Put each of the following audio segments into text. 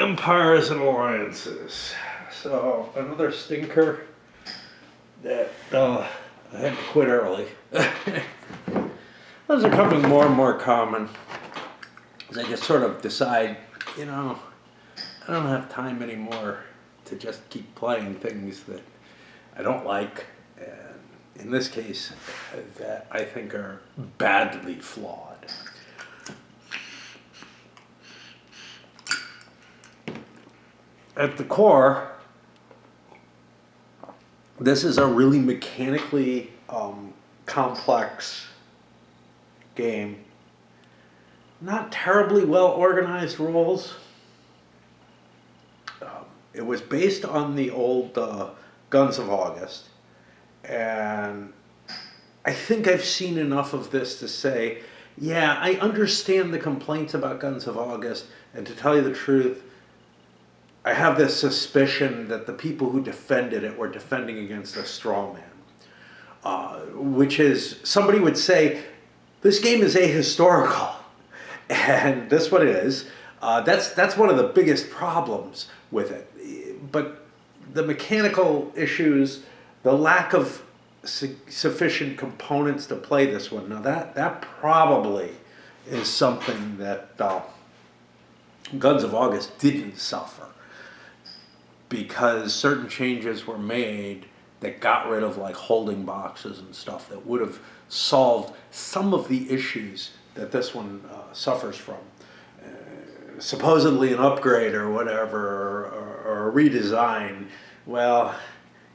Empires and Alliances. So, another stinker that I had to quit early. Those are becoming more and more common as I just sort of decide, I don't have time anymore to just keep playing things that I don't like, and in this case, that I think are badly flawed. At the core, this is a really mechanically complex game. Not terribly well organized rules. It was based on the old Guns of August, and I think I've seen enough of this to say, yeah, I understand the complaints about Guns of August, and to tell you the truth, I have this suspicion that the people who defended it were defending against a straw man, which is, somebody would say, this game is ahistorical, and that's what it is. That's one of the biggest problems with it. But the mechanical issues, the lack of sufficient components to play this one, now that probably is something that Guns of August didn't suffer, because certain changes were made that got rid of like holding boxes and stuff that would have solved some of the issues that this one suffers from. Supposedly an upgrade or whatever, or a redesign, well,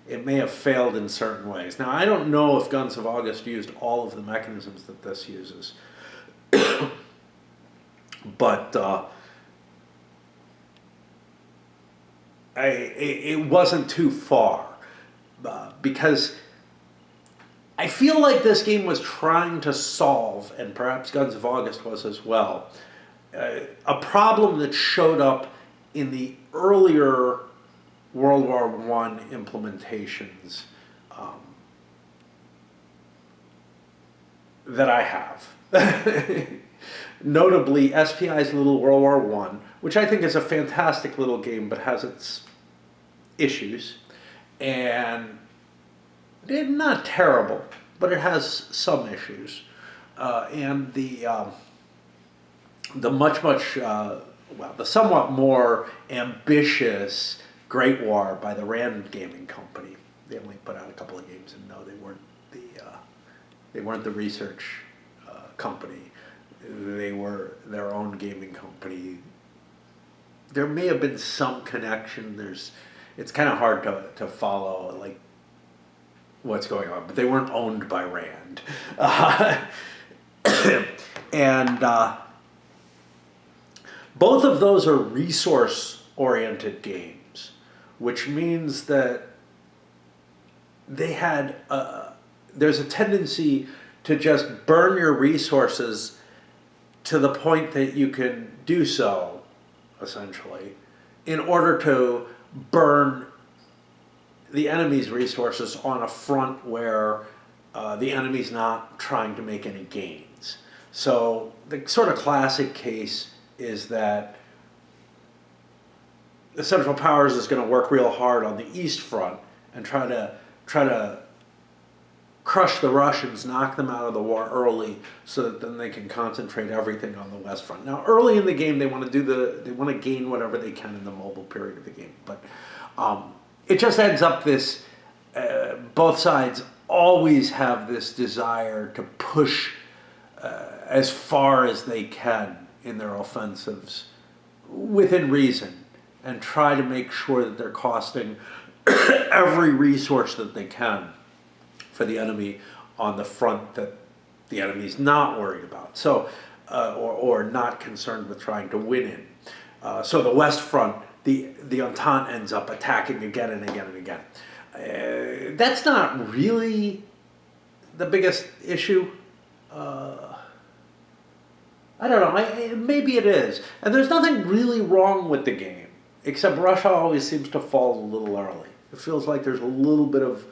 it may have failed in certain ways. Now, I don't know if Guns of August used all of the mechanisms that this uses, but it wasn't too far, because I feel like this game was trying to solve, and perhaps Guns of August was as well, a problem that showed up in the earlier World War I implementations that I have. Notably, SPI's Little World War I, which I think is a fantastic little game but has its issues, and they're not terrible, but it has some issues. And the the somewhat more ambitious Great War by the Rand Gaming Company. They only put out a couple of games, and no, they weren't the research company. They were their own gaming company. There may have been some connection. It's kind of hard to follow like what's going on, but they weren't owned by Rand. And both of those are resource-oriented games, which means that they had there's a tendency to just burn your resources to the point that you can do so, essentially, in order to burn the enemy's resources on a front where the enemy's not trying to make any gains. So the sort of classic case is that the Central Powers is going to work real hard on the East Front and try to crush the Russians, knock them out of the war early, so that then they can concentrate everything on the West Front. Now, early in the game, they want to gain whatever they can in the mobile period of the game, but it just ends up this. Both sides always have this desire to push as far as they can in their offensives within reason, and try to make sure that they're costing every resource that they can for the enemy on the front that the enemy's not worried about, so or not concerned with trying to win in. So the West Front, the Entente ends up attacking again and again and again. That's not really the biggest issue. I don't know, maybe it is. And there's nothing really wrong with the game, except Russia always seems to fall a little early. It feels like there's a little bit of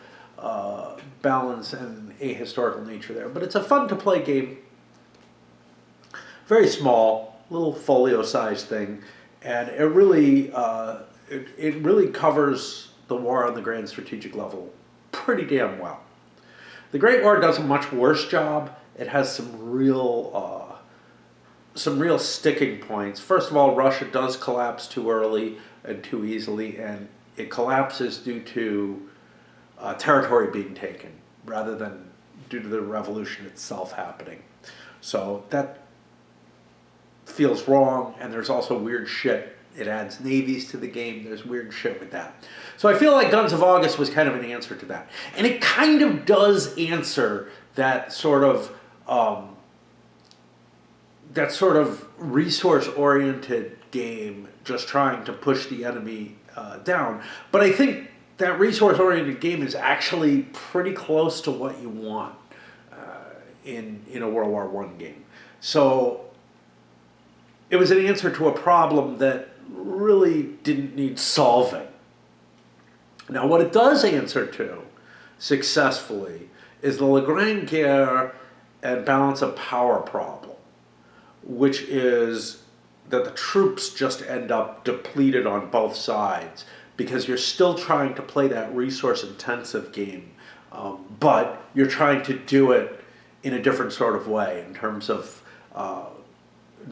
balance and ahistorical nature there. But it's a fun-to-play game. Very small, little folio-sized thing. And it really covers the war on the grand strategic level pretty damn well. The Great War does a much worse job. It has some real sticking points. First of all, Russia does collapse too early and too easily, and it collapses due to territory being taken rather than due to the revolution itself happening. So that feels wrong, and there's also weird shit. It adds navies to the game. There's weird shit with that. So I feel like Guns of August was kind of an answer to that. And it kind of does answer that sort of resource-oriented game, just trying to push the enemy down. But I think that resource-oriented game is actually pretty close to what you want in a World War I game. So it was an answer to a problem that really didn't need solving. Now, what it does answer to successfully is the Le Grand Guerre and balance of power problem, which is that the troops just end up depleted on both sides because you're still trying to play that resource-intensive game, but you're trying to do it in a different sort of way in terms of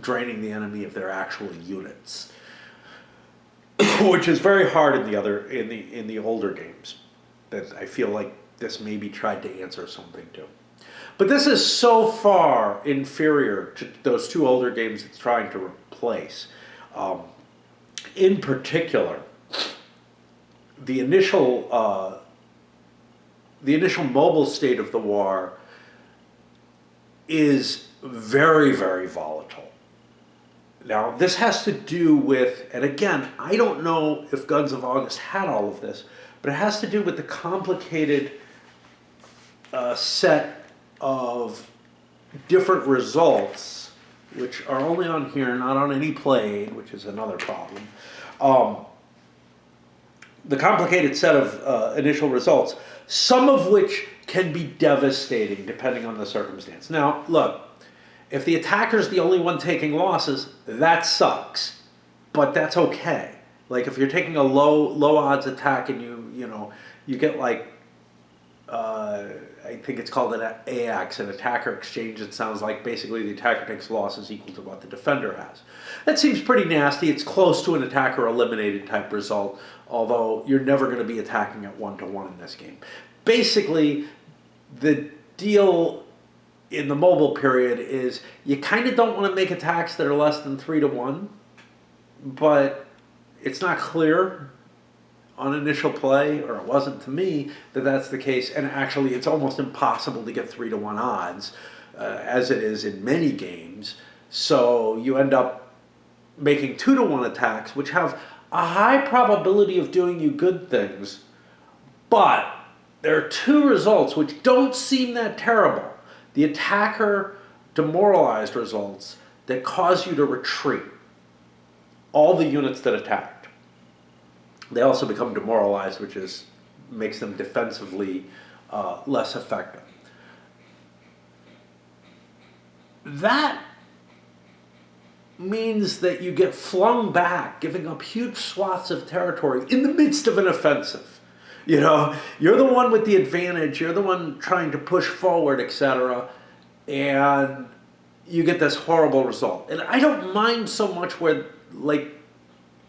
draining the enemy of their actual units, which is very hard in the older games. That I feel like this maybe tried to answer something to. But this is so far inferior to those two older games it's trying to replace. In particular, the initial mobile state of the war is very, very volatile. Now, this has to do with, and again, I don't know if Guns of August had all of this, but it has to do with the complicated set of different results, which are only on here, not on any played, which is another problem. The complicated set of initial results, some of which can be devastating depending on the circumstance. Now, look, if the attacker's the only one taking losses, that sucks, but that's okay. Like if you're taking a low odds attack and you get like, I think it's called an AX, an attacker exchange. It sounds like basically the attacker takes losses equal to what the defender has. That seems pretty nasty. It's close to an attacker eliminated type result, although you're never going to be attacking at 1-to-1 in this game. Basically, the deal in the mobile period is you kind of don't want to make attacks that are less than 3-to-1, but it's not clear on initial play, or it wasn't to me, that that's the case. And actually, it's almost impossible to get 3-to-1 odds, as it is in many games. So you end up making 2-to-1 attacks, which have a high probability of doing you good things. But there are two results which don't seem that terrible. The attacker demoralized results that cause you to retreat all the units that attacked. They also become demoralized, which makes them defensively less effective. That means that you get flung back, giving up huge swaths of territory in the midst of an offensive. You know, you're the one with the advantage, you're the one trying to push forward, etc., and you get this horrible result. And I don't mind so much where, like,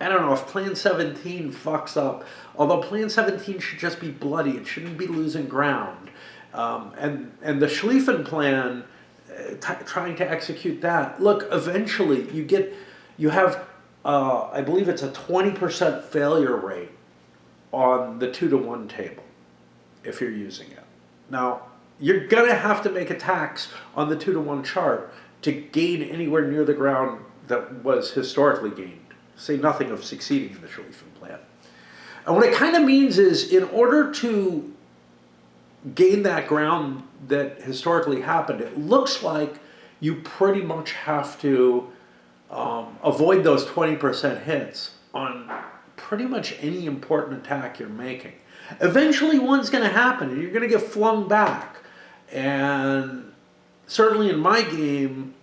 I don't know, if Plan 17 fucks up, although Plan 17 should just be bloody, it shouldn't be losing ground. And the Schlieffen plan, trying to execute that, look, eventually you have, I believe it's a 20% failure rate on the 2-to-1 table, if you're using it. Now, you're going to have to make attacks on the 2-to-1 chart to gain anywhere near the ground that was historically gained. Say nothing of succeeding in the Schlieffen plan. And what it kind of means is, in order to gain that ground that historically happened, it looks like you pretty much have to avoid those 20% hits on pretty much any important attack you're making. Eventually one's going to happen and you're going to get flung back. And certainly in my game,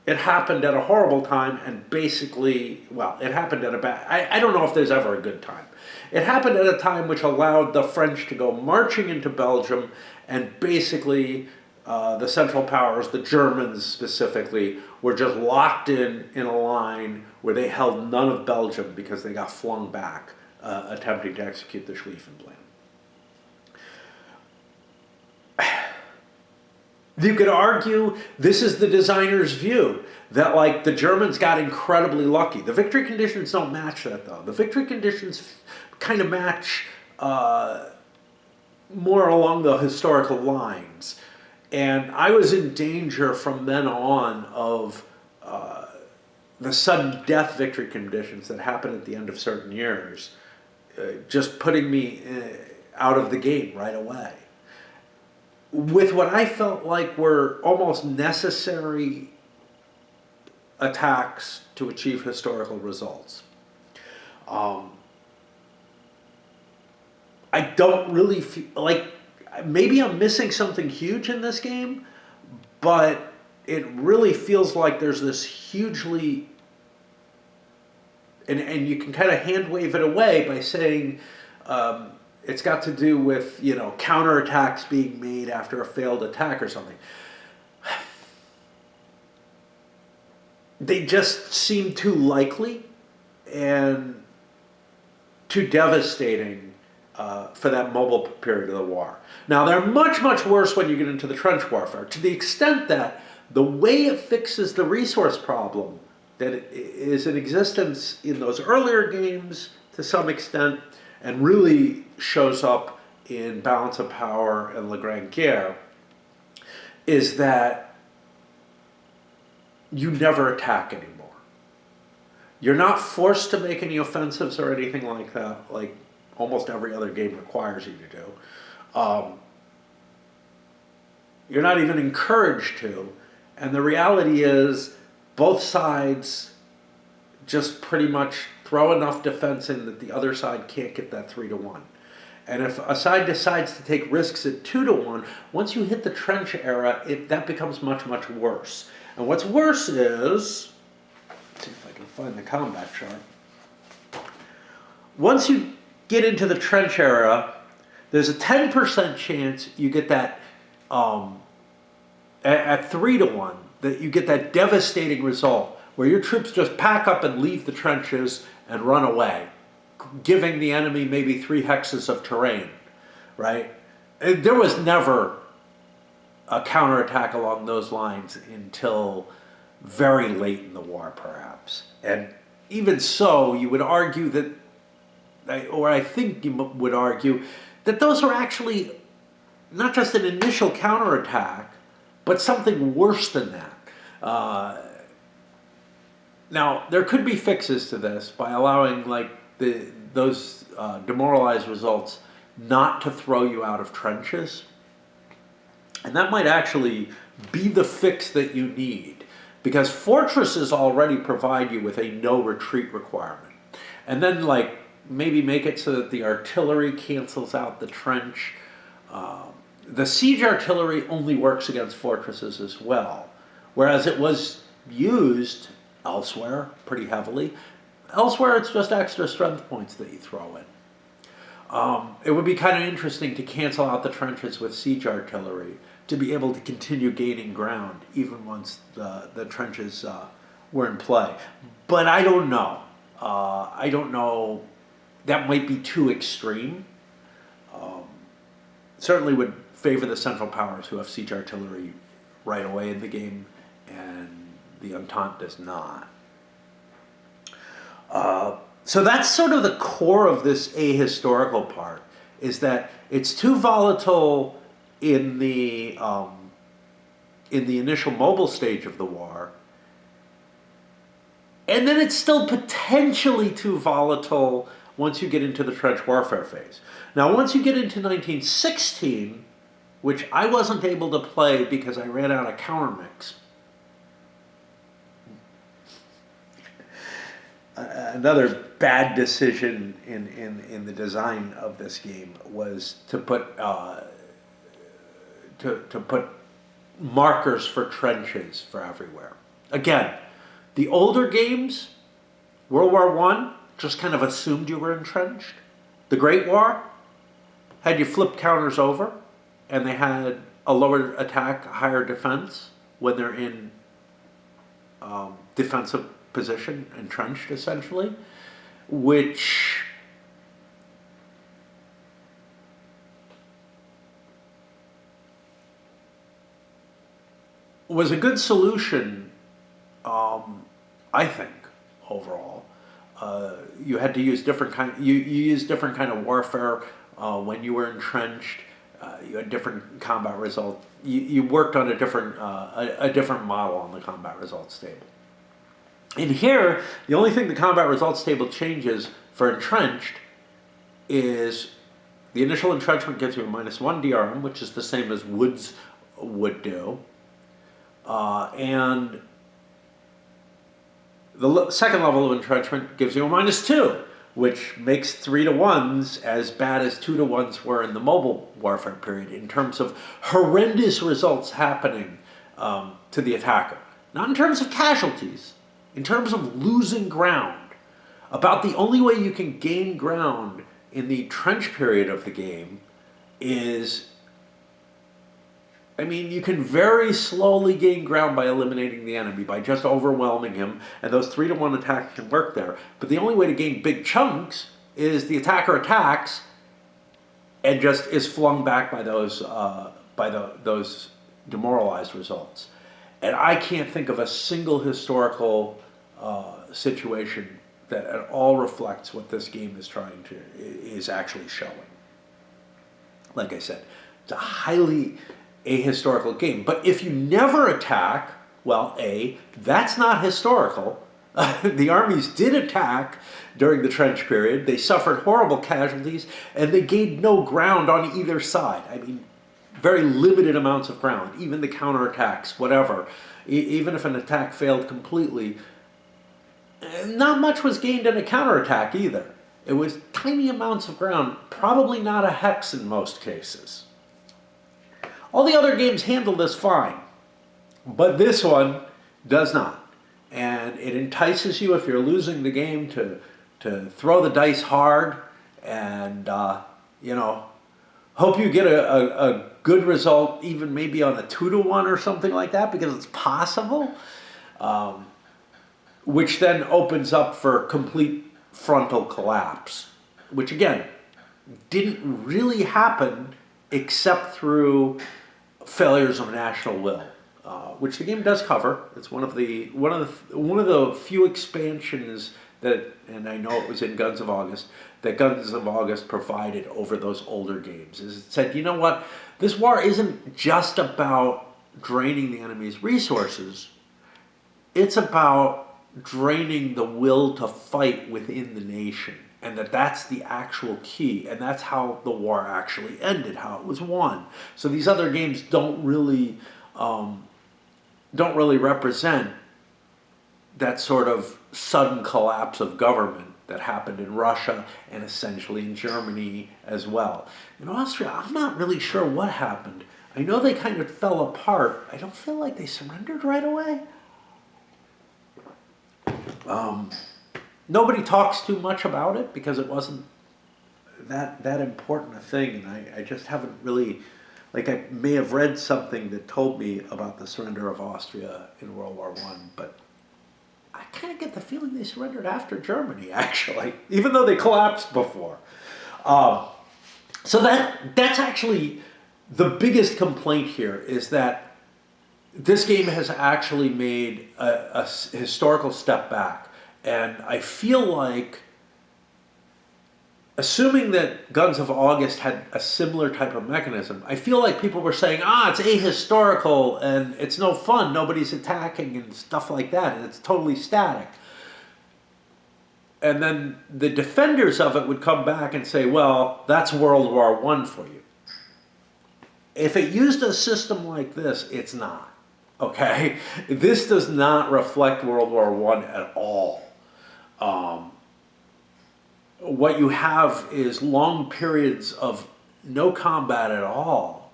it happened at a horrible time and basically, well, it happened at a bad, I don't know if there's ever a good time. It happened at a time which allowed the French to go marching into Belgium, and basically the Central Powers, the Germans specifically, were just locked in a line where they held none of Belgium because they got flung back attempting to execute the Schlieffen Plan. You could argue this is the designer's view, that like the Germans got incredibly lucky. The victory conditions don't match that though. The victory conditions kind of match more along the historical lines. And I was in danger from then on of the sudden death victory conditions that happen at the end of certain years, just putting me out of the game right away, with what I felt like were almost necessary attacks to achieve historical results. I don't really feel like, maybe I'm missing something huge in this game, but it really feels like there's this hugely, and you can kind of hand wave it away by saying it's got to do with, you know, counterattacks being made after a failed attack or something. They just seem too likely and too devastating for that mobile period of the war. Now, they're much, much worse when you get into the trench warfare, to the extent that the way it fixes the resource problem that is in existence in those earlier games to some extent, and really shows up in Balance of Power and La Grande Guerre, is that you never attack anymore. You're not forced to make any offensives or anything like that, like almost every other game requires you to do. You're not even encouraged to. And the reality is both sides just pretty much throw enough defense in that the other side can't get that 3-1. And if a side decides to take risks at 2-1, once you hit the trench era, that becomes much, much worse. And what's worse is, let's see if I can find the combat chart. Once you get into the trench era, there's a 10% chance you get that, at 3-1, that you get that devastating result where your troops just pack up and leave the trenches and run away, giving the enemy maybe 3 hexes of terrain, right? There was never a counterattack along those lines until very late in the war, perhaps. And even so, you would argue that, or I think you would argue, that those are actually not just an initial counterattack, but something worse than that. Now, there could be fixes to this by allowing like those demoralized results not to throw you out of trenches. And that might actually be the fix that you need, because fortresses already provide you with a no retreat requirement. And then like maybe make it so that the artillery cancels out the trench. The siege artillery only works against fortresses as well, whereas it was used elsewhere pretty heavily. Elsewhere, it's just extra strength points that you throw in. It would be kind of interesting to cancel out the trenches with siege artillery to be able to continue gaining ground even once the trenches were in play. But I don't know. I don't know. That might be too extreme. Certainly would favor the Central Powers, who have siege artillery right away in the game, and the Entente does not. So that's sort of the core of this ahistorical part, is that it's too volatile in the initial mobile stage of the war, and then it's still potentially too volatile once you get into the trench warfare phase. Now, once you get into 1916, which I wasn't able to play because I ran out of countermix. Another bad decision in the design of this game was to put to put markers for trenches for everywhere. Again, the older games, World War One, just kind of assumed you were entrenched. The Great War had you flip counters over, and they had a lower attack, higher defense when they're in defensive position, entrenched essentially, which was a good solution, I think, overall. You had to use different you used different kind of warfare when you were entrenched. You had different combat results. You worked on a different model on the combat results table. In here, the only thing the combat results table changes for entrenched is the initial entrenchment gives you a -1 DRM, which is the same as Woods would do. And the second level of entrenchment gives you a -2, which makes 3-to-1s as bad as 2-to-1s were in the mobile warfare period in terms of horrendous results happening to the attacker. Not in terms of casualties, in terms of losing ground. About the only way you can gain ground in the trench period of the game is, I mean, you can very slowly gain ground by eliminating the enemy, by just overwhelming him, and those 3-to-1 attacks can work there. But the only way to gain big chunks is the attacker attacks and just is flung back by those those demoralized results. And I can't think of a single historical situation that at all reflects what this game is actually showing. Like I said, it's a highly ahistorical game. But if you never attack, well, that's not historical. The armies did attack during the trench period. They suffered horrible casualties, and they gained no ground on either side. I mean, very limited amounts of ground, even the counterattacks, whatever. Even if an attack failed completely, not much was gained in a counterattack either. It was tiny amounts of ground, probably not a hex in most cases. All the other games handle this fine, but this one does not. And it entices you, if you're losing the game, to throw the dice hard and, hope you get a good result, even maybe on a 2-to-1 or something like that, because it's possible, which then opens up for complete frontal collapse, which again, didn't really happen except through failures of national will, which the game does cover. It's one of the few expansions that, and I know it was in Guns of August, that Guns of August provided over those older games. Is it said, you know what, this war isn't just about draining the enemy's resources, it's about draining the will to fight within the nation. And that's the actual key, and that's how the war actually ended, how it was won. So these other games don't really represent that sort of sudden collapse of government that happened in Russia and essentially in Germany as well. In Austria, I'm not really sure what happened. I know they kind of fell apart. I don't feel like they surrendered right away. Nobody talks too much about it because it wasn't that important a thing, and I just haven't really, like, I may have read something that told me about the surrender of Austria in World War One, but I kind of get the feeling they surrendered after Germany, actually, even though they collapsed before. So that's actually the biggest complaint here, is that this game has actually made a historical step back. And I feel like, assuming that Guns of August had a similar type of mechanism, I feel like people were saying, it's ahistorical and it's no fun, nobody's attacking and stuff like that, and it's totally static. And then the defenders of it would come back and say, well, that's World War I for you. If it used a system like this, it's not. Okay? This does not reflect World War I at all. What you have is long periods of no combat at all.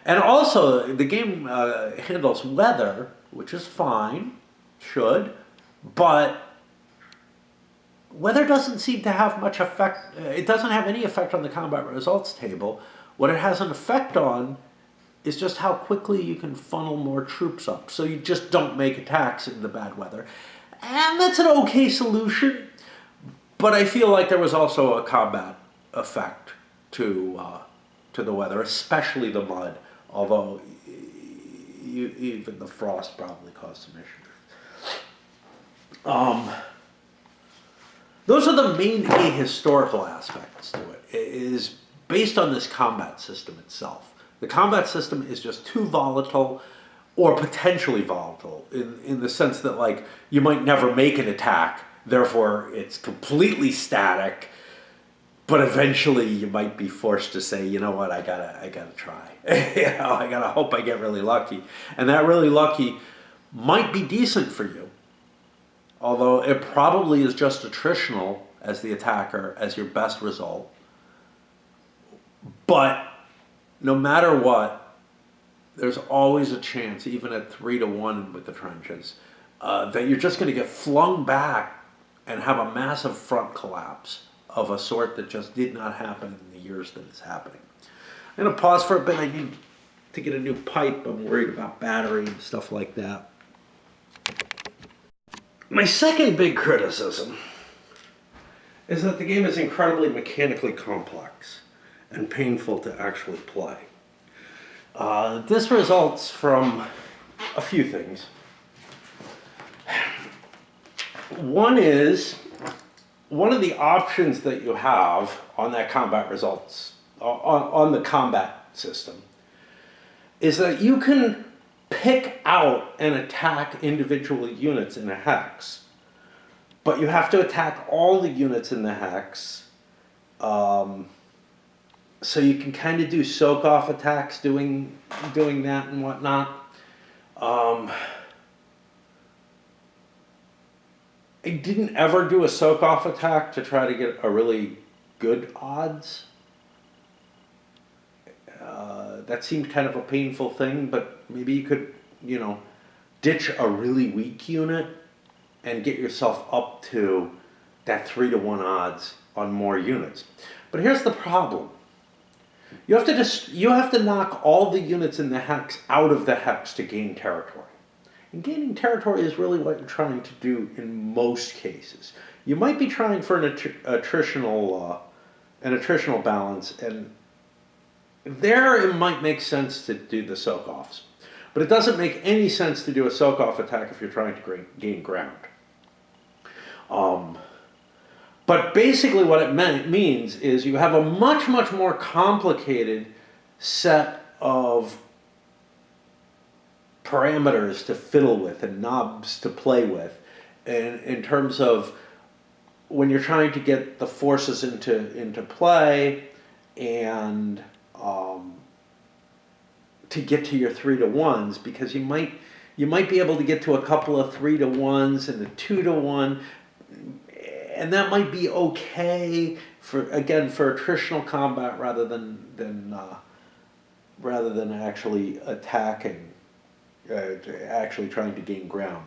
And also, the game handles weather which is fine, should, but weather doesn't seem to have much effect. It doesn't have any effect on the combat results table. What it has an effect on is just how quickly you can funnel more troops up. So you just don't make attacks in the bad weather. And that's an okay solution, but I feel like there was also a combat effect to the weather, especially the mud, although even the frost probably caused some issues. Those are the main ahistorical aspects to it. It is based on this combat system itself. The combat system is just too volatile, or potentially volatile, in the sense that, like, you might never make an attack, therefore it's completely static, but eventually you might be forced to say, you know what, I gotta try. I gotta hope I get really lucky. And that really lucky might be decent for you, although it probably is just attritional as the attacker as your best result. But no matter what, there's always a chance, even at 3-1 with the trenches, that you're just going to get flung back and have a massive front collapse of a sort that just did not happen in the years that it's happening. I'm going to pause for a bit. I need to get a new pipe. I'm worried about battery and stuff like that. My second big criticism is that the game is incredibly mechanically complex and painful to actually play. This results from a few things. One is, one of the options that you have on that combat results, on the combat system, is that you can pick out and attack individual units in a hex, but you have to attack all the units in the hex. So you can kind of do soak-off attacks doing that and whatnot. I didn't ever do a soak-off attack to try to get a really good odds. That seemed kind of a painful thing, but maybe you could, ditch a really weak unit and get yourself up to that 3-1 odds on more units. But here's the problem. You have to knock all the units in the hex out of the hex to gain territory. And gaining territory is really what you're trying to do in most cases. You might be trying for an attritional balance, and there it might make sense to do the soak-offs. But it doesn't make any sense to do a soak-off attack if you're trying to gain ground. But basically what it means is you have a much, much more complicated set of parameters to fiddle with and knobs to play with, and in terms of when you're trying to get the forces into play and to get to your 3-1s, because you might be able to get to a couple of 3-1s and a 2-1, and that might be okay for attritional combat rather than actually attacking, actually trying to gain ground.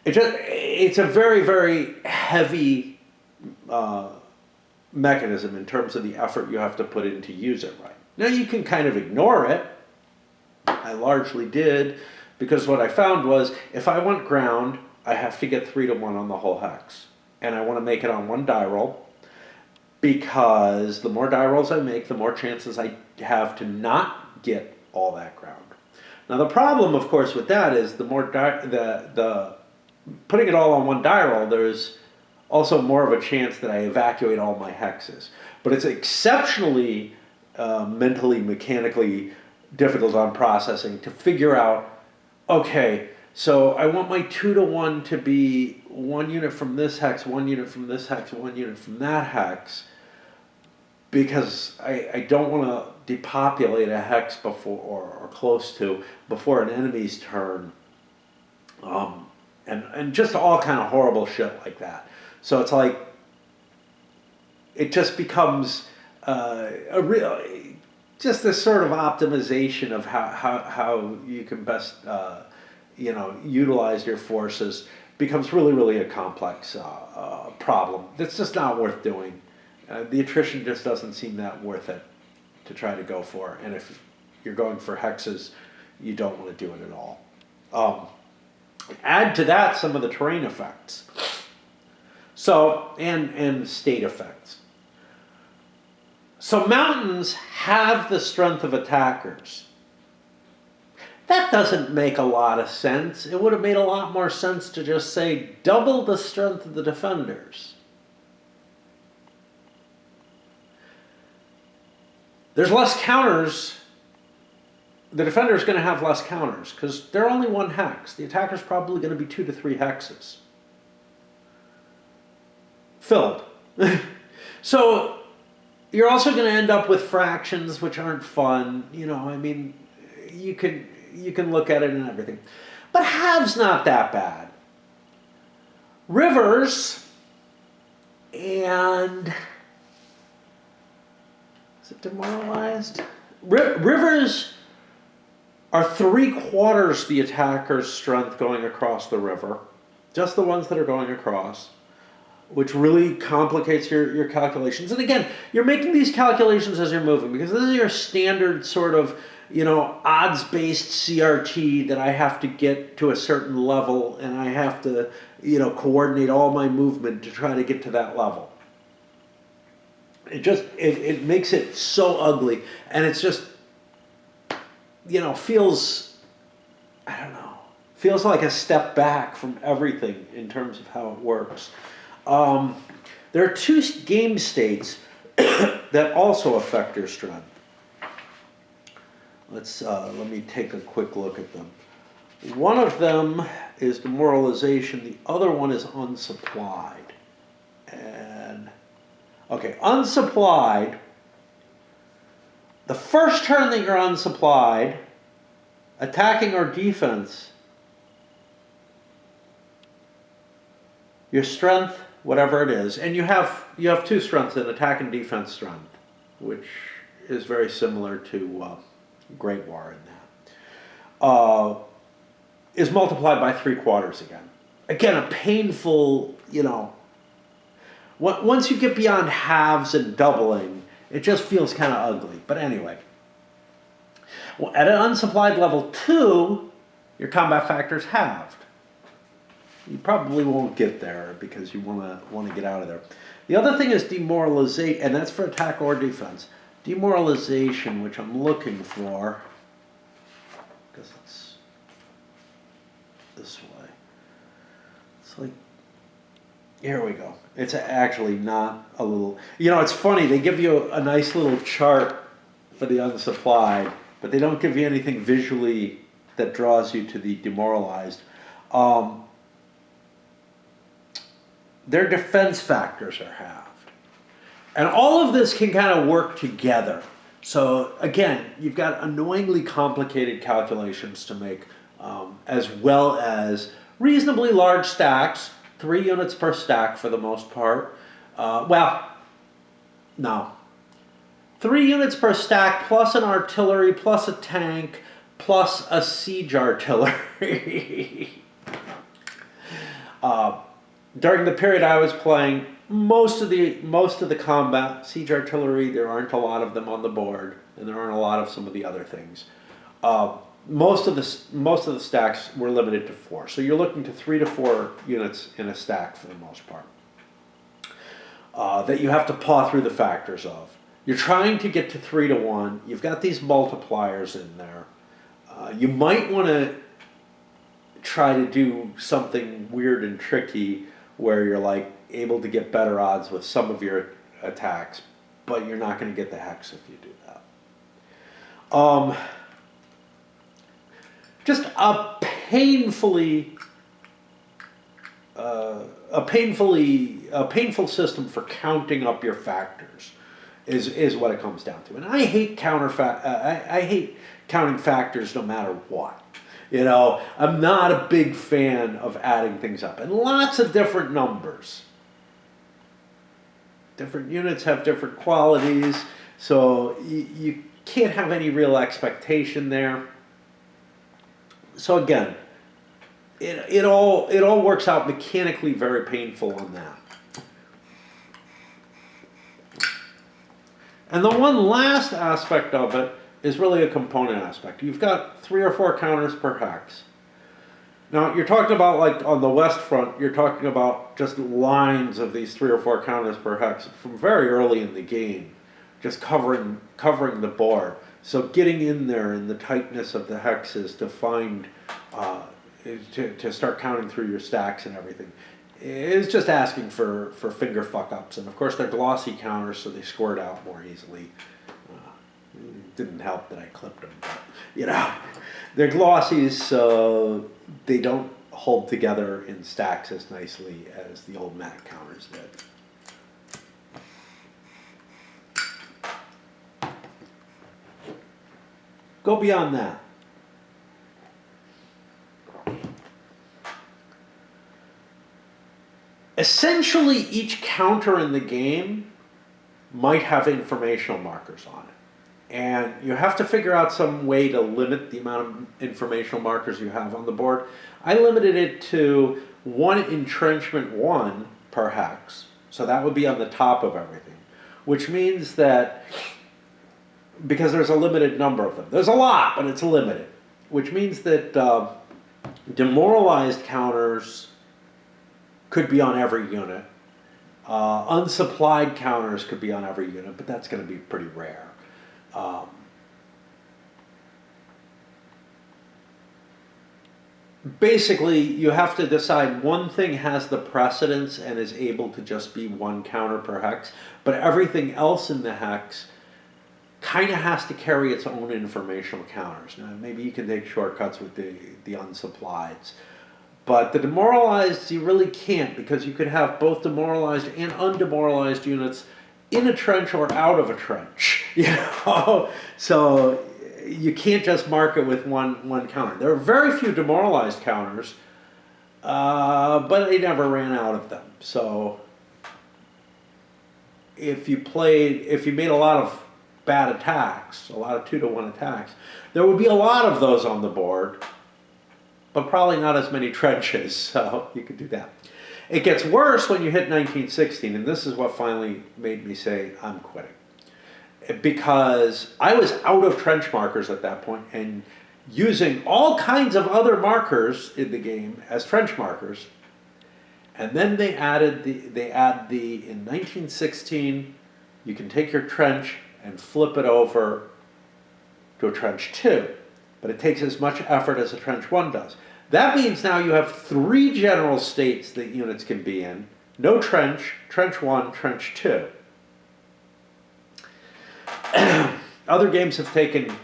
It's a very, very heavy mechanism in terms of the effort you have to put in to use it right. Now you can kind of ignore it. I largely did, because what I found was if I want ground, I have to get 3-1 on the whole hex. And I want to make it on one die roll, because the more die rolls I make, the more chances I have to not get all that ground. Now the problem, of course, with that is the more putting it all on one die roll, there's also more of a chance that I evacuate all my hexes. But it's exceptionally mentally, mechanically difficult on processing to figure out, okay, so I want my 2-1 to be 1 unit from this hex, 1 unit from this hex, 1 unit from that hex, because I don't want to depopulate a hex before, or close to, before an enemy's turn, and just all kind of horrible shit like that. So it's like, it just becomes just this sort of optimization of how you can best utilize your forces becomes really, really a complex problem. That's just not worth doing. The attrition just doesn't seem that worth it to try to go for. And if you're going for hexes, you don't want to do it at all. Add to that some of the terrain effects. So, and state effects. So mountains have the strength of attackers. That doesn't make a lot of sense. It would have made a lot more sense to just say double the strength of the defenders. There's less counters. The defender is going to have less counters because they're only one hex. The attacker's probably going to be 2 to 3 hexes. Filled. So you're also going to end up with fractions which aren't fun. You can look at it and everything. But halves not that bad. Rivers and... Is it demoralized? Rivers are 3/4 the attacker's strength going across the river. Just the ones that are going across, which really complicates your calculations. And again, you're making these calculations as you're moving because this is your standard sort of, odds-based CRT that I have to get to a certain level and I have to, coordinate all my movement to try to get to that level. It makes it so ugly, and it's just, feels, I don't know, feels like a step back from everything in terms of how it works. There are 2 game states that also affect your strength. Let me take a quick look at them. One of them is demoralization. The other one is unsupplied. Okay, unsupplied. The first turn that you're unsupplied, attacking or defense, your strength, whatever it is, and you have 2 strengths in attack and defense strength, which is very similar to Great War in that, is multiplied by 3/4 again. Again, a painful, once you get beyond halves and doubling, it just feels kind of ugly. But anyway, at an unsupplied level 2, your combat factor's halved. You probably won't get there because you want to get out of there. The other thing is demoralization, and that's for attack or defense. Demoralization, which I'm looking for, because it's this way. It's like, here we go. It's actually not a little... it's funny. They give you a nice little chart for the unsupplied, but they don't give you anything visually that draws you to the demoralized. Their defense factors are halved. And all of this can kind of work together. So again, you've got annoyingly complicated calculations to make, as well as reasonably large stacks, 3 units per stack for the most part. No. 3 units per stack plus an artillery, plus a tank, plus a siege artillery. During the period I was playing, most of the combat, siege artillery, there aren't a lot of them on the board, and there aren't a lot of some of the other things. Most of the stacks were limited to 4, so you're looking to 3 to 4 units in a stack for the most part that you have to paw through the factors of. You're trying to get to 3 to 1. You've got these multipliers in there. You might want to try to do something weird and tricky where you're like able to get better odds with some of your attacks, but you're not going to get the hex if you do that. Just a painful system for counting up your factors is what it comes down to. And I hate I hate counting factors no matter what. I'm not a big fan of adding things up. And lots of different numbers. Different units have different qualities, so you can't have any real expectation there. So again, it all works out mechanically very painful on that. And the one last aspect of it is really a component aspect. You've got 3 or 4 counters per hex. Now, you're talking about, like, on the west front, you're talking about just lines of these 3 or 4 counters per hex from very early in the game, just covering the board. So getting in there in the tightness of the hexes to find, to start counting through your stacks and everything, is just asking for finger fuck-ups. And of course they're glossy counters, so they squirt out more easily. It didn't help that I clipped them, but, you know, they're glossies, so they don't hold together in stacks as nicely as the old Mac counters did. Go beyond that. Essentially, each counter in the game might have informational markers on it. And you have to figure out some way to limit the amount of informational markers you have on the board. I limited it to 1 entrenchment 1 per hex. So that would be on the top of everything. Which means that, because there's a limited number of them. There's a lot, but it's limited. Which means that demoralized counters could be on every unit. Unsupplied counters could be on every unit, but that's going to be pretty rare. Basically, you have to decide one thing has the precedence and is able to just be 1 counter per hex, but everything else in the hex kind of has to carry its own informational counters. Now, maybe you can take shortcuts with the unsupplieds. But the demoralized, you really can't, because you could have both demoralized and undemoralized units in a trench or out of a trench. You know, so you can't just mark it with one counter. There are very few demoralized counters, but they never ran out of them. So if you made a lot of bad attacks, a lot of 2-to-1 attacks, there would be a lot of those on the board, but probably not as many trenches, so you could do that. It gets worse when you hit 1916, and this is what finally made me say, I'm quitting. Because I was out of trench markers at that point, and using all kinds of other markers in the game as trench markers. And then they add in 1916, you can take your trench and flip it over to a trench 2. But it takes as much effort as a trench 1 does. That means now you have 3 general states that units can be in. No trench, trench 1, trench 2. Other games have taken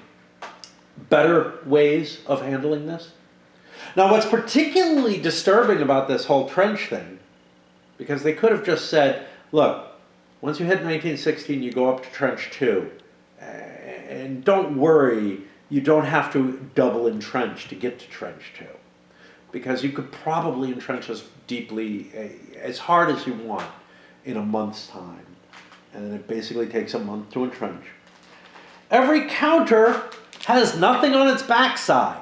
better ways of handling this. Now, what's particularly disturbing about this whole trench thing, because they could have just said, look, once you hit 1916, you go up to trench 2. And don't worry, you don't have to double entrench to get to trench 2. Because you could probably entrench as deeply, as hard as you want in a month's time. And it basically takes a month to entrench. Every counter has nothing on its backside.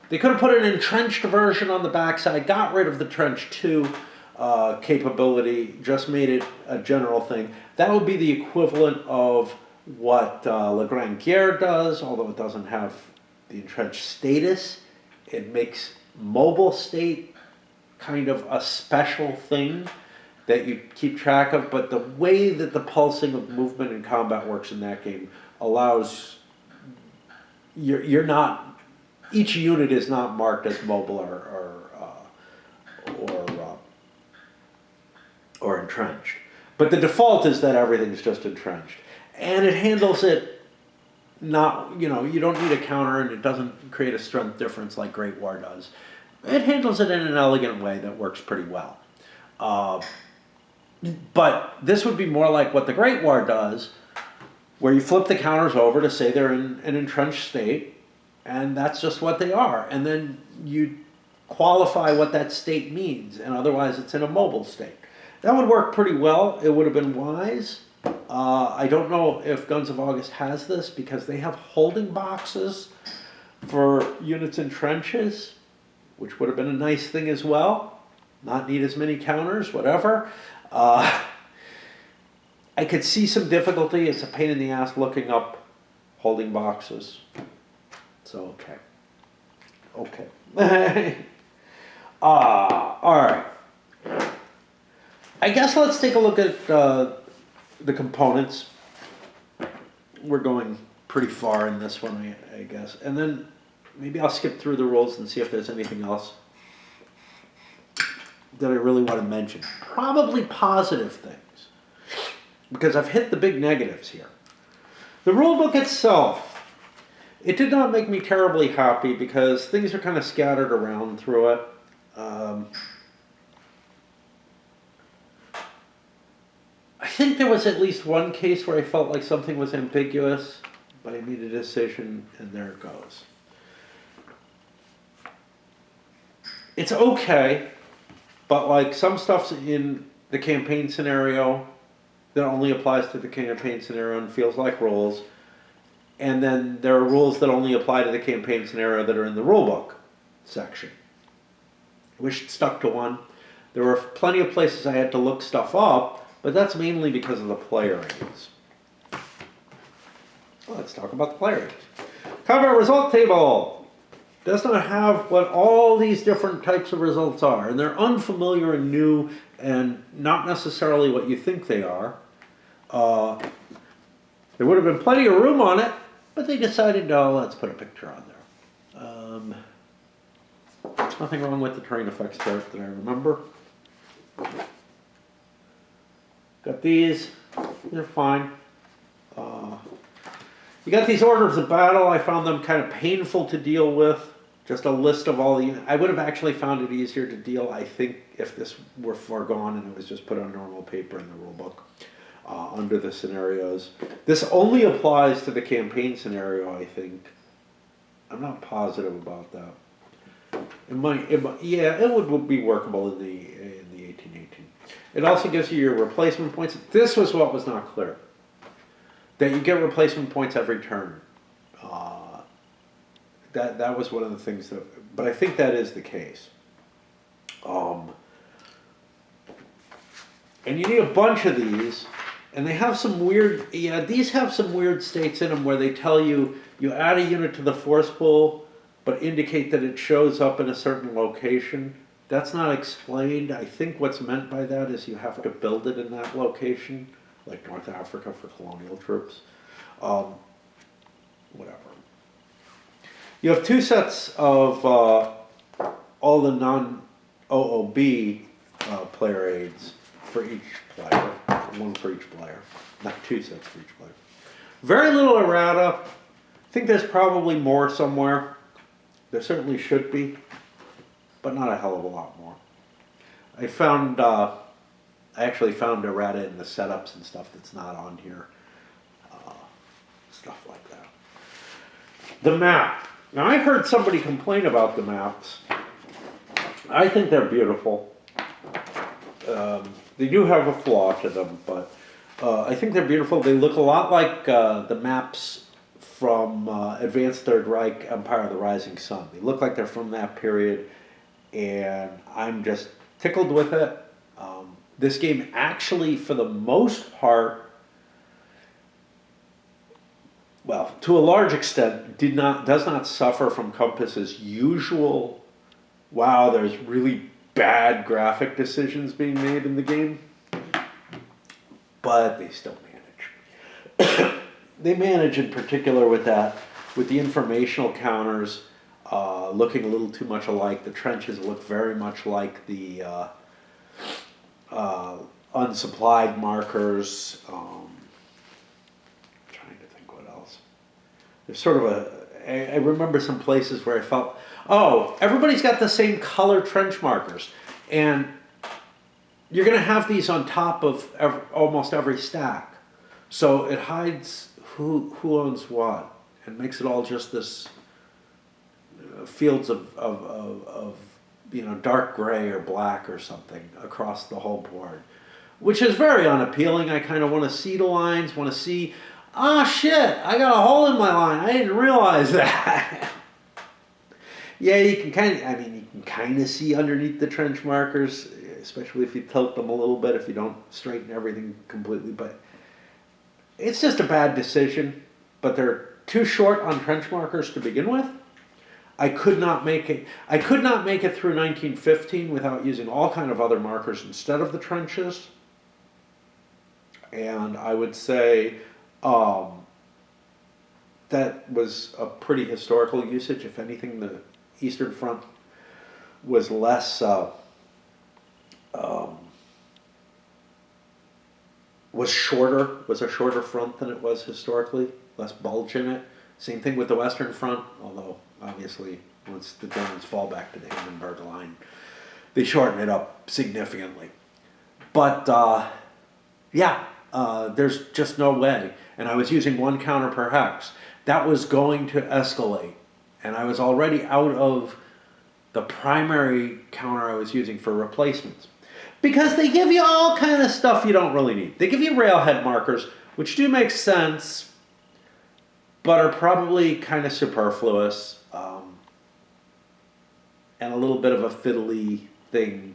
They could have put an entrenched version on the backside, got rid of the trench 2 capability, just made it a general thing. That would be the equivalent of what Le Grand Guerre does, although it doesn't have the entrenched status. It makes mobile state kind of a special thing that you keep track of, but the way that the pulsing of movement and combat works in that game allows you're not, each unit is not marked as mobile or entrenched. But the default is that everything's just entrenched. And it handles it not, you don't need a counter, and it doesn't create a strength difference like Great War does. It handles it in an elegant way that works pretty well. But this would be more like what the Great War does, where you flip the counters over to say they're in an entrenched state, and that's just what they are. And then you qualify what that state means, and otherwise it's in a mobile state. That would work pretty well. It would have been wise. I don't know if Guns of August has this, because they have holding boxes for units in trenches. which would have been a nice thing as well. Not need as many counters, whatever. I could see some difficulty. It's a pain in the ass looking up holding boxes. So, okay. Okay. All right. I guess let's take a look at the components. We're going pretty far in this one, I guess. And then maybe I'll skip through the rules and see if there's anything else that I really want to mention. Probably positive things, because I've hit the big negatives here. The rulebook itself, it did not make me terribly happy because things are kind of scattered around through it. I think there was at least one case where I felt like something was ambiguous, but I made a decision, and there it goes. It's okay, but like some stuff's in the campaign scenario that only applies to the campaign scenario and feels like rules. And then there are rules that only apply to the campaign scenario that are in the rulebook section. I wish it stuck to one. There were plenty of places I had to look stuff up, but that's mainly because of the player aids. Well, let's talk about the player aids. Combat result table does not have what all these different types of results are, and they're unfamiliar and new and not necessarily what you think they are. There would have been plenty of room on it, but they decided, no, let's put a picture on there. There's nothing wrong with the terrain effects chart that I remember. Got these, they're fine. You got these orders of battle. I found them kind of painful to deal with. Just a list of all the, I would have actually found it easier to deal, I think, if this were foregone and it was just put on normal paper in the rule book under the scenarios. This only applies to the campaign scenario, I think. I'm not positive about that. It might, yeah, it would be workable in the 1818. It also gives you your replacement points. This was what was not clear. That you get replacement points every turn. That was one of the things that, but I think that is the case. And you need a bunch of these, and they have some weird, these have some weird states in them where they tell you, you add a unit to the force pool, but indicate that it shows up in a certain location. That's not explained. I think what's meant by that is you have to build it in that location, like North Africa for colonial troops. Whatever. You have two sets of all the non-OOB player aids for each player, one for each player, not two sets for each player. Very little errata. I think there's probably more somewhere. There certainly should be, but not a hell of a lot more. I found, I actually found errata in the setups and stuff that's not on here. Stuff like that. The map. Now I heard somebody complain about the maps. I think they're beautiful. They do have a flaw to them, but I think they're beautiful. They look a lot like the maps from Advanced Third Reich, Empire of the Rising Sun. They look like they're from that period, and I'm just tickled with it. This game actually, for the most part, well, to a large extent, does not suffer from Compass's usual, wow, there's really bad graphic decisions being made in the game, but they still manage. They manage in particular with that, with the informational counters looking a little too much alike. The trenches look very much like the unsupplied markers. There's sort of I remember some places where I felt, oh, everybody's got the same color trench markers. And you're going to have these on top of almost every stack. So it hides who owns what and makes it all just this fields of dark gray or black or something across the whole board, which is very unappealing. I kind of want to see the lines, want to see, ah, shit, I got a hole in my line. I didn't realize that. Yeah, you can kind of. I mean, you can kind of see underneath the trench markers, especially if you tilt them a little bit. If you don't straighten everything completely, but it's just a bad decision. But they're too short on trench markers to begin with. I could not make it. I could not make it through 1915 without using all kind of other markers instead of the trenches. And I would say that was a pretty historical usage. If anything, the Eastern Front was less was shorter, was a shorter front than it was historically, less bulge in it. Same thing with the Western Front, although obviously once the Germans fall back to the Hindenburg Line, they shorten it up significantly. But there's just no way. And I was using one counter per hex. That was going to escalate. And I was already out of the primary counter I was using for replacements. Because they give you all kind of stuff you don't really need. They give you railhead markers, which do make sense, but are probably kind of superfluous, and a little bit of a fiddly thing.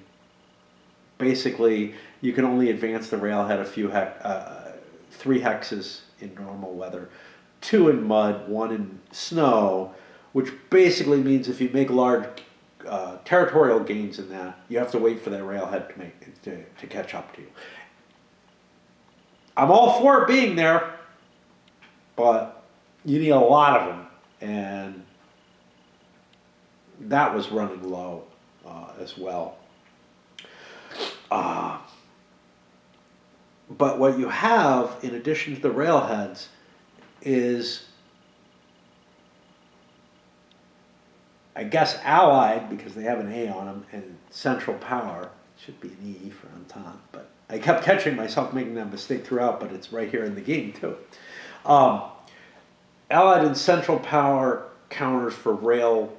Basically, you can only advance the railhead a few 3 hexes in normal weather, 2 in mud, 1 in snow, which basically means if you make large territorial gains in that, you have to wait for that railhead to catch up to you. I'm all for it being there, but you need a lot of them, and that was running low as well. But what you have, in addition to the railheads, is, I guess, Allied, because they have an A on them, and Central Power. Should be an E for on top, but I kept catching myself making that mistake throughout, but it's right here in the game too. Allied and Central Power counters for rail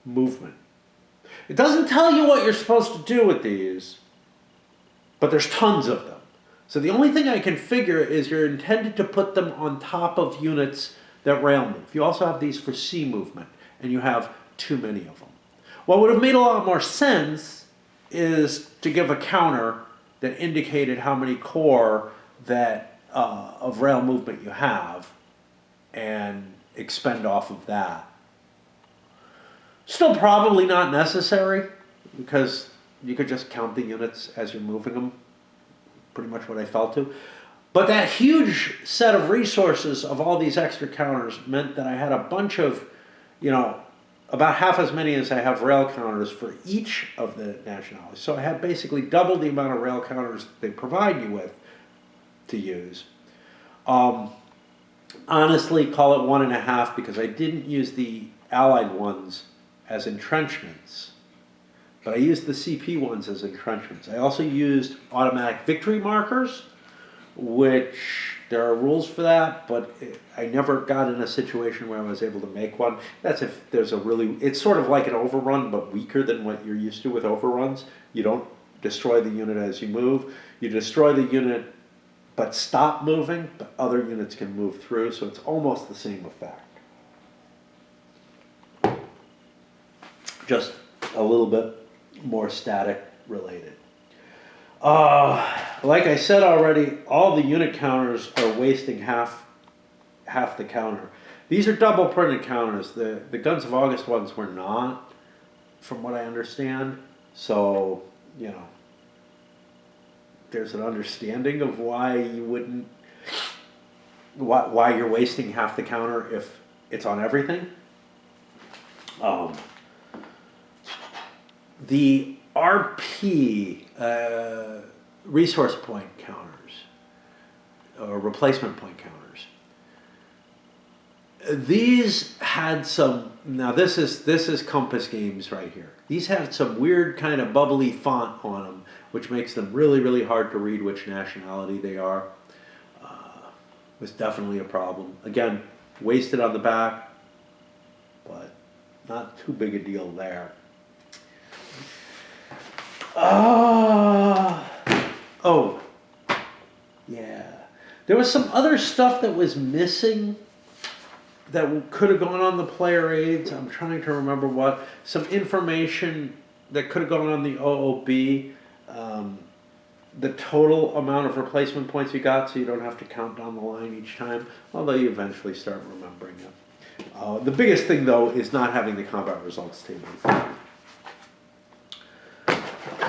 movement. It doesn't tell you what you're supposed to do with these, but there's tons of them. So the only thing I can figure is you're intended to put them on top of units that rail move. You also have these for sea movement, and you have too many of them. What would have made a lot more sense is to give a counter that indicated how many corps that of rail movement you have, and expend off of that. Still probably not necessary, because you could just count the units as you're moving them. Pretty much what I fell to. But that huge set of resources of all these extra counters meant that I had a bunch of, about half as many as I have rail counters for each of the nationalities. So I had basically double the amount of rail counters they provide you with to use. Honestly, call it 1.5, because I didn't use the Allied ones as entrenchments, but I used the CP ones as entrenchments. I also used automatic victory markers, which there are rules for that, but I never got in a situation where I was able to make one. That's if there's it's sort of like an overrun, but weaker than what you're used to with overruns. You don't destroy the unit as you move. You destroy the unit, but stop moving, but other units can move through, so it's almost the same effect. Just a little bit more static related. Like I said already, all the unit counters are wasting half the counter. These are double printed counters. The Guns of August ones were not, from what I understand. So, there's an understanding of why you wouldn't, why you're wasting half the counter if it's on everything. The RP resource point counters, or replacement point counters, these had some, now this is Compass Games right here. These had some weird kind of bubbly font on them, which makes them really, really hard to read which nationality they are. Was definitely a problem. Again, wasted on the back, but not too big a deal there. Oh, yeah. There was some other stuff that was missing that could have gone on the player aids. I'm trying to remember what. Some information that could have gone on the OOB. The total amount of replacement points you got, so you don't have to count down the line each time, although you eventually start remembering it. The biggest thing, though, is not having the combat results table.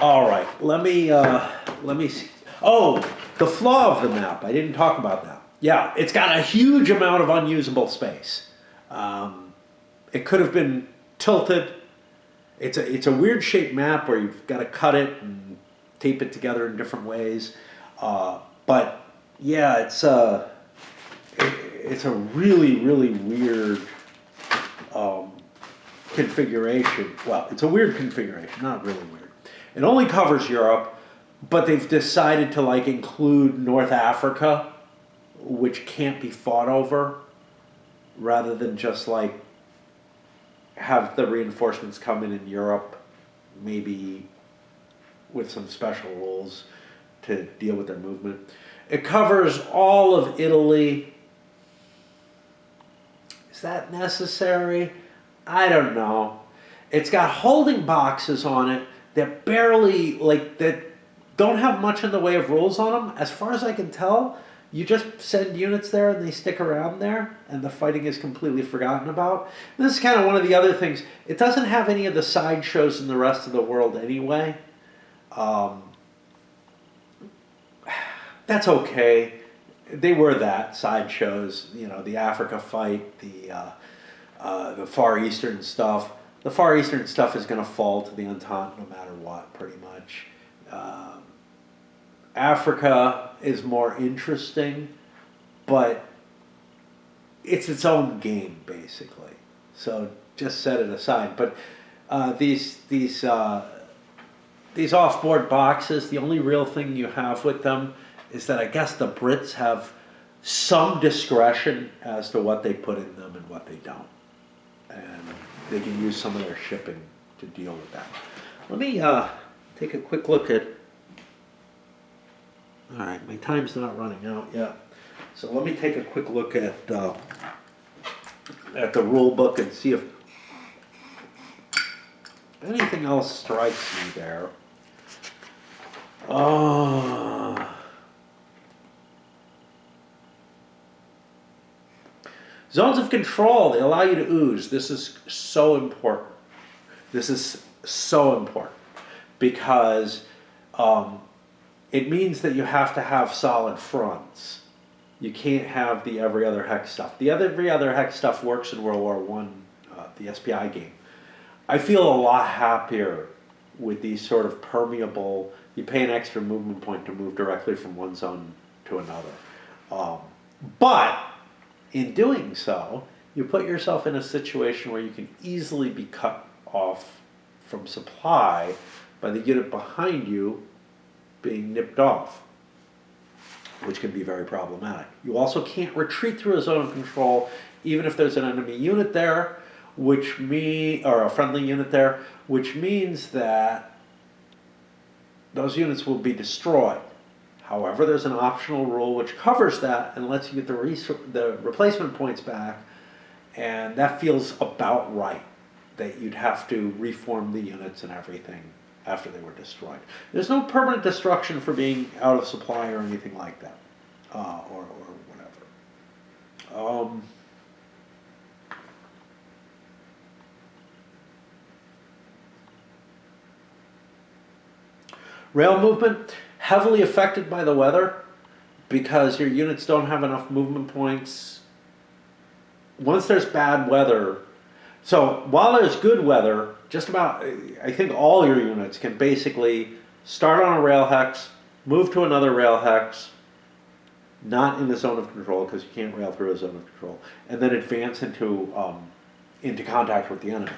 All right, let me see. Oh, the flaw of the map. I didn't talk about that. Yeah, it's got a huge amount of unusable space. It could have been tilted. It's a weird shaped map where you've got to cut it and tape it together in different ways. But yeah, it's a really, really weird configuration. Well, it's a weird configuration, not really weird. It only covers Europe, but they've decided to like include North Africa, which can't be fought over, rather than just like have the reinforcements come in Europe, maybe with some special rules to deal with their movement. It covers all of Italy. Is that necessary? I don't know. It's got holding boxes on it that barely, like, that don't have much in the way of rules on them. As far as I can tell, you just send units there and they stick around there and the fighting is completely forgotten about. And this is kind of one of the other things. It doesn't have any of the sideshows in the rest of the world anyway. That's okay. They were that sideshows, you know, the Africa fight, the Far Eastern stuff. The Far Eastern stuff is going to fall to the Entente no matter what, pretty much. Africa is more interesting, but it's its own game basically. So just set it aside. But these off-board boxes, the only real thing you have with them is that I guess the Brits have some discretion as to what they put in them and what they don't. And they can use some of their shipping to deal with that. Let me take a quick look at... All right, my time's not running out yet. So let me take a quick look at the rule book and see if anything else strikes me there. Zones of control, they allow you to ooze. This is so important. This is so important because it means that you have to have solid fronts. You can't have the every other hex stuff. The every other hex stuff works in World War I, the SPI game. I feel a lot happier with these sort of permeable, you pay an extra movement point to move directly from one zone to another. But in doing so, you put yourself in a situation where you can easily be cut off from supply by the unit behind you being nipped off, which can be very problematic. You also can't retreat through a zone of control, even if there's an enemy unit there, or a friendly unit there, which means that those units will be destroyed. However, there's an optional rule which covers that and lets you get the replacement points back, and that feels about right, that you'd have to reform the units and everything after they were destroyed. There's no permanent destruction for being out of supply or anything like that, or whatever. Rail movement, heavily affected by the weather because your units don't have enough movement points. Once there's bad weather, so while there's good weather, just about, I think all your units can basically start on a rail hex, move to another rail hex, not in the zone of control because you can't rail through a zone of control, and then advance into contact with the enemy.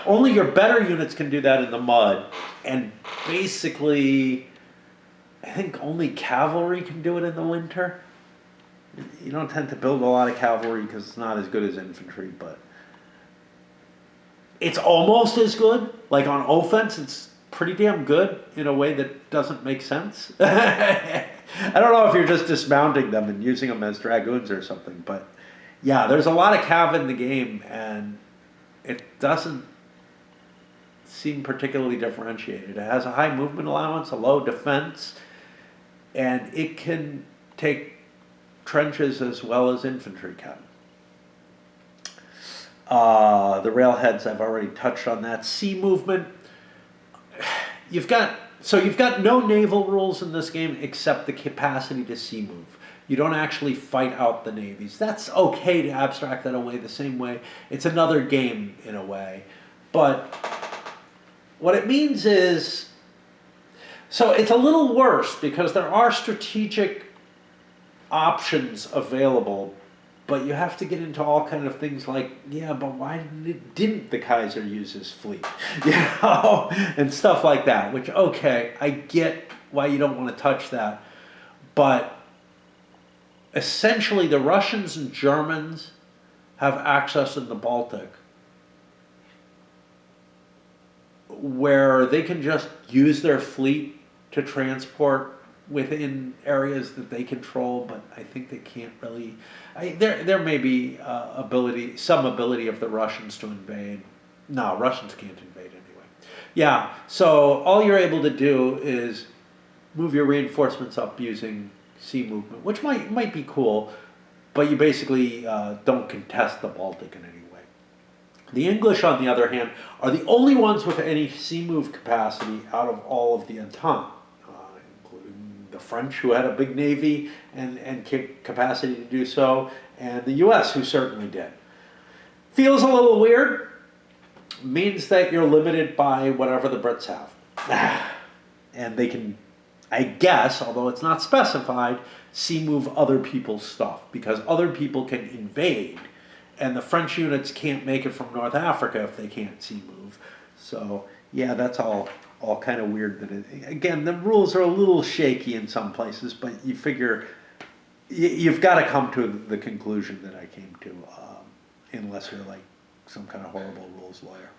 Only your better units can do that in the mud, and basically, I think only cavalry can do it in the winter. You don't tend to build a lot of cavalry because it's not as good as infantry, but it's almost as good. Like on offense, it's pretty damn good in a way that doesn't make sense. I don't know if you're just dismounting them and using them as dragoons or something, but Yeah, there's a lot of cav in the game, and it doesn't seem particularly differentiated. It has a high movement allowance, a low defense, and it can take trenches as well as infantry can. The railheads, I've already touched on that. Sea movement, you've got no naval rules in this game except the capacity to sea move. You don't actually fight out the navies. That's okay to abstract that away the same way. It's another game in a way. But what it means is, so it's a little worse because there are strategic options available, but you have to get into all kind of things like, yeah, but why didn't the Kaiser use his fleet? You know, and stuff like that, which, okay, I get why you don't want to touch that. But essentially, the Russians and Germans have access in the Baltic where they can just use their fleet to transport within areas that they control, but I think they can't really. There may be some ability of the Russians to invade. No, Russians can't invade anyway. Yeah, so all you're able to do is move your reinforcements up using sea movement, which might be cool, but you basically don't contest the Baltic in any way. The English, on the other hand, are the only ones with any sea move capacity out of all of the Entente, including the French, who had a big navy and capacity to do so, and the US, who certainly did. Feels a little weird. Means that you're limited by whatever the Brits have. And they can, I guess, although it's not specified, sea move other people's stuff, because other people can invade, and the French units can't make it from North Africa if they can't sea move. So yeah, that's all kind of weird. Again, the rules are a little shaky in some places, but you figure you've got to come to the conclusion that I came to, unless you're like some kind of horrible rules lawyer.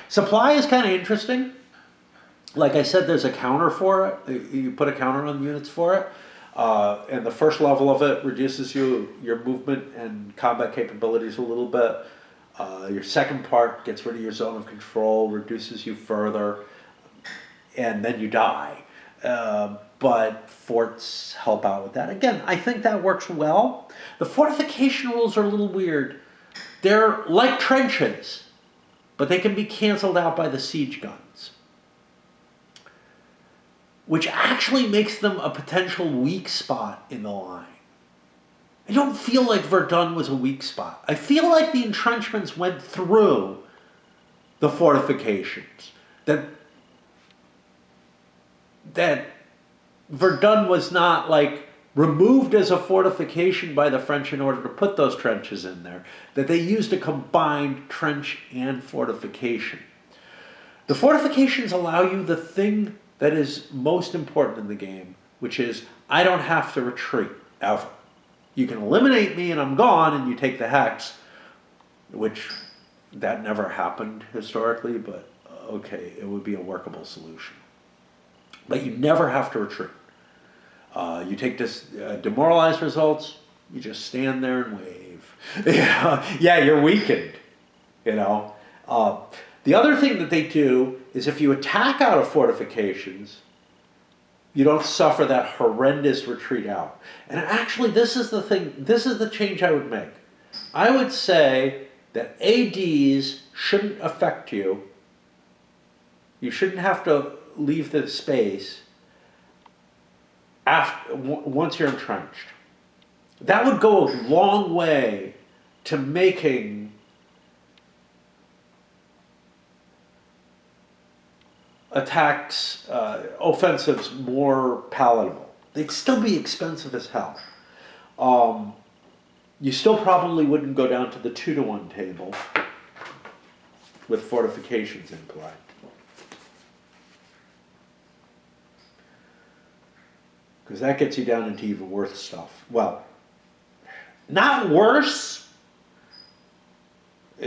Supply is kind of interesting. Like I said, there's a counter for it. You put a counter on the units for it. And the first level of it reduces your movement and combat capabilities a little bit. Your second part gets rid of your zone of control, reduces you further, and then you die. But forts help out with that. Again, I think that works well. The fortification rules are a little weird. They're like trenches, but they can be canceled out by the siege guns, which actually makes them a potential weak spot in the line. I don't feel like Verdun was a weak spot. I feel like the entrenchments went through the fortifications. That Verdun was not like removed as a fortification by the French in order to put those trenches in there. That they used a combined trench and fortification. The fortifications allow you the thing that is most important in the game, which is I don't have to retreat, ever. You can eliminate me and I'm gone and you take the hex, which that never happened historically, but okay, it would be a workable solution. But you never have to retreat. You take this demoralized results, you just stand there and wave. Yeah, you're weakened, you know. The other thing that they do is if you attack out of fortifications, you don't suffer that horrendous retreat out. And actually, this is the change I would make. I would say that ADs shouldn't affect you. You shouldn't have to leave the space once you're entrenched. That would go a long way to making attacks, offensives more palatable. They'd still be expensive as hell. You still probably wouldn't go down to the 2-to-1 table with fortifications in play. Because that gets you down into even worse stuff. Well, not worse.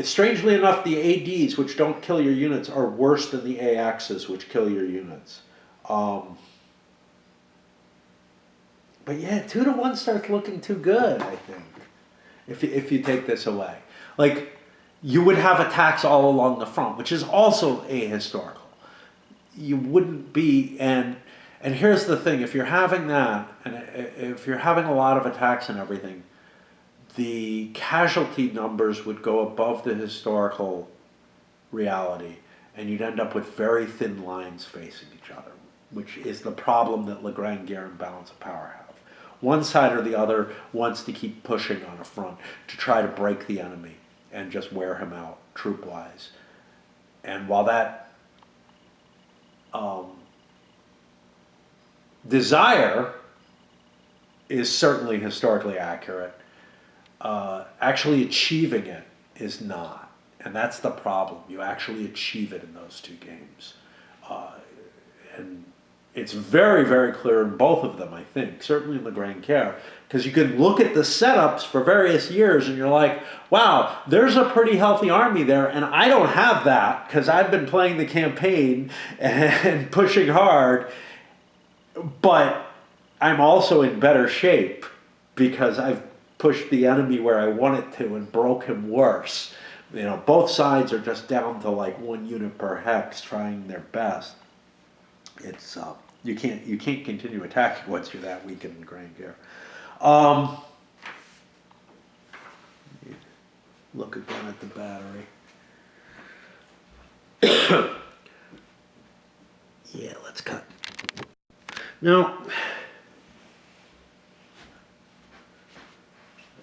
Strangely enough, the ADs, which don't kill your units, are worse than the AXs, which kill your units. But But yeah, 2 to 1 starts looking too good, I think. If you take this away. Like, you would have attacks all along the front, which is also ahistorical. You wouldn't be, and here's the thing, if you're having that, and if you're having a lot of attacks and everything, the casualty numbers would go above the historical reality, and you'd end up with very thin lines facing each other, which is the problem that Lagrangier and Balance of Power have. One side or the other wants to keep pushing on a front to try to break the enemy and just wear him out troop-wise. And while that desire is certainly historically accurate, actually achieving it is not. And that's the problem. You actually achieve it in those 2 games. And it's very, very clear in both of them, I think, certainly in Lagrangier, because you can look at the setups for various years and you're like, wow, there's a pretty healthy army there, and I don't have that because I've been playing the campaign and pushing hard, but I'm also in better shape because I've pushed the enemy where I wanted to and broke him worse. You know, both sides are just down to like 1 unit per hex trying their best. It's you can't continue attacking once you're that weak in Lagrangier. Look again at the battery. Yeah, let's cut. Now,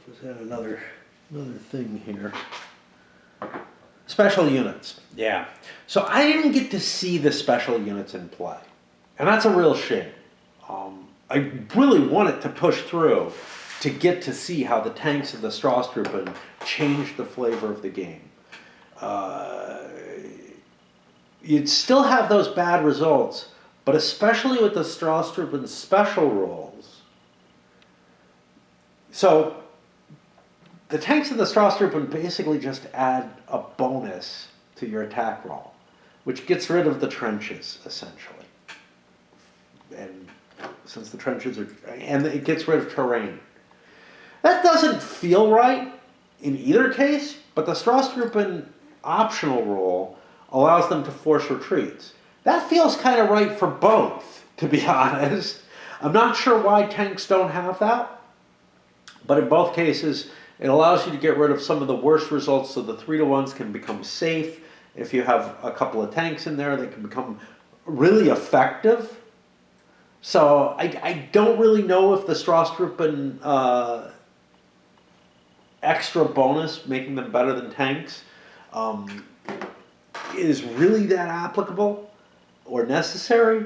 was that another thing here? Special units, yeah. So I didn't get to see the special units in play, and that's a real shame. I really wanted to push through to get to see how the tanks of the Straßtruppen changed the flavor of the game. You'd still have those bad results, but especially with the Straßtruppen special roles. So the tanks of the Straßtruppen basically just add a bonus to your attack roll, which gets rid of the trenches, essentially. And since the trenches are, and it gets rid of terrain. That doesn't feel right in either case, but the Straßtruppen optional roll allows them to force retreats. That feels kind of right for both, to be honest. I'm not sure why tanks don't have that, but in both cases, it allows you to get rid of some of the worst results, so the 3-to-1s can become safe. If you have a couple of tanks in there, they can become really effective. So I don't really know if the Straßtruppen extra bonus, making them better than tanks, is really that applicable or necessary.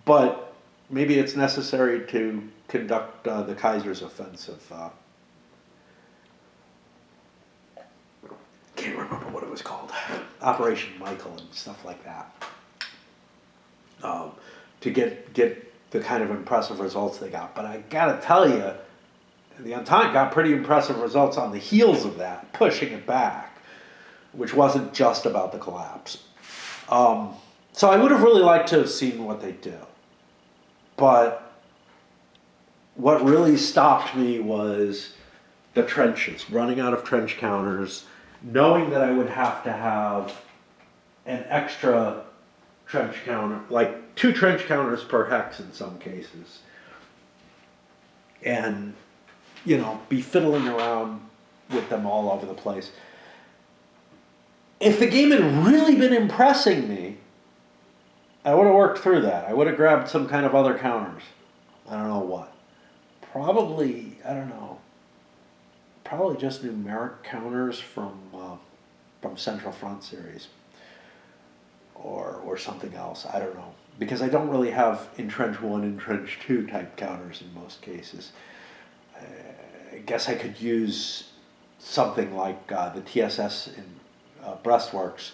But maybe it's necessary to conduct the Kaiser's offensive. Can't remember what it was called. Operation Michael and stuff like that. To get the kind of impressive results they got. But I gotta tell you, the Entente got pretty impressive results on the heels of that, pushing it back, which wasn't just about the collapse. So I would have really liked to have seen what they do. But what really stopped me was the trenches, running out of trench counters, knowing that I would have to have an extra trench counter, like 2 trench counters per hex in some cases, and, you know, be fiddling around with them all over the place. If the game had really been impressing me, I would have worked through that. I would have grabbed some kind of other counters. I don't know what. Probably, I don't know. Probably just numeric counters from Central Front series. Or something else, I don't know. Because I don't really have in Trench 1 and Trench 2 type counters in most cases. I guess I could use something like the TSS in Breastworks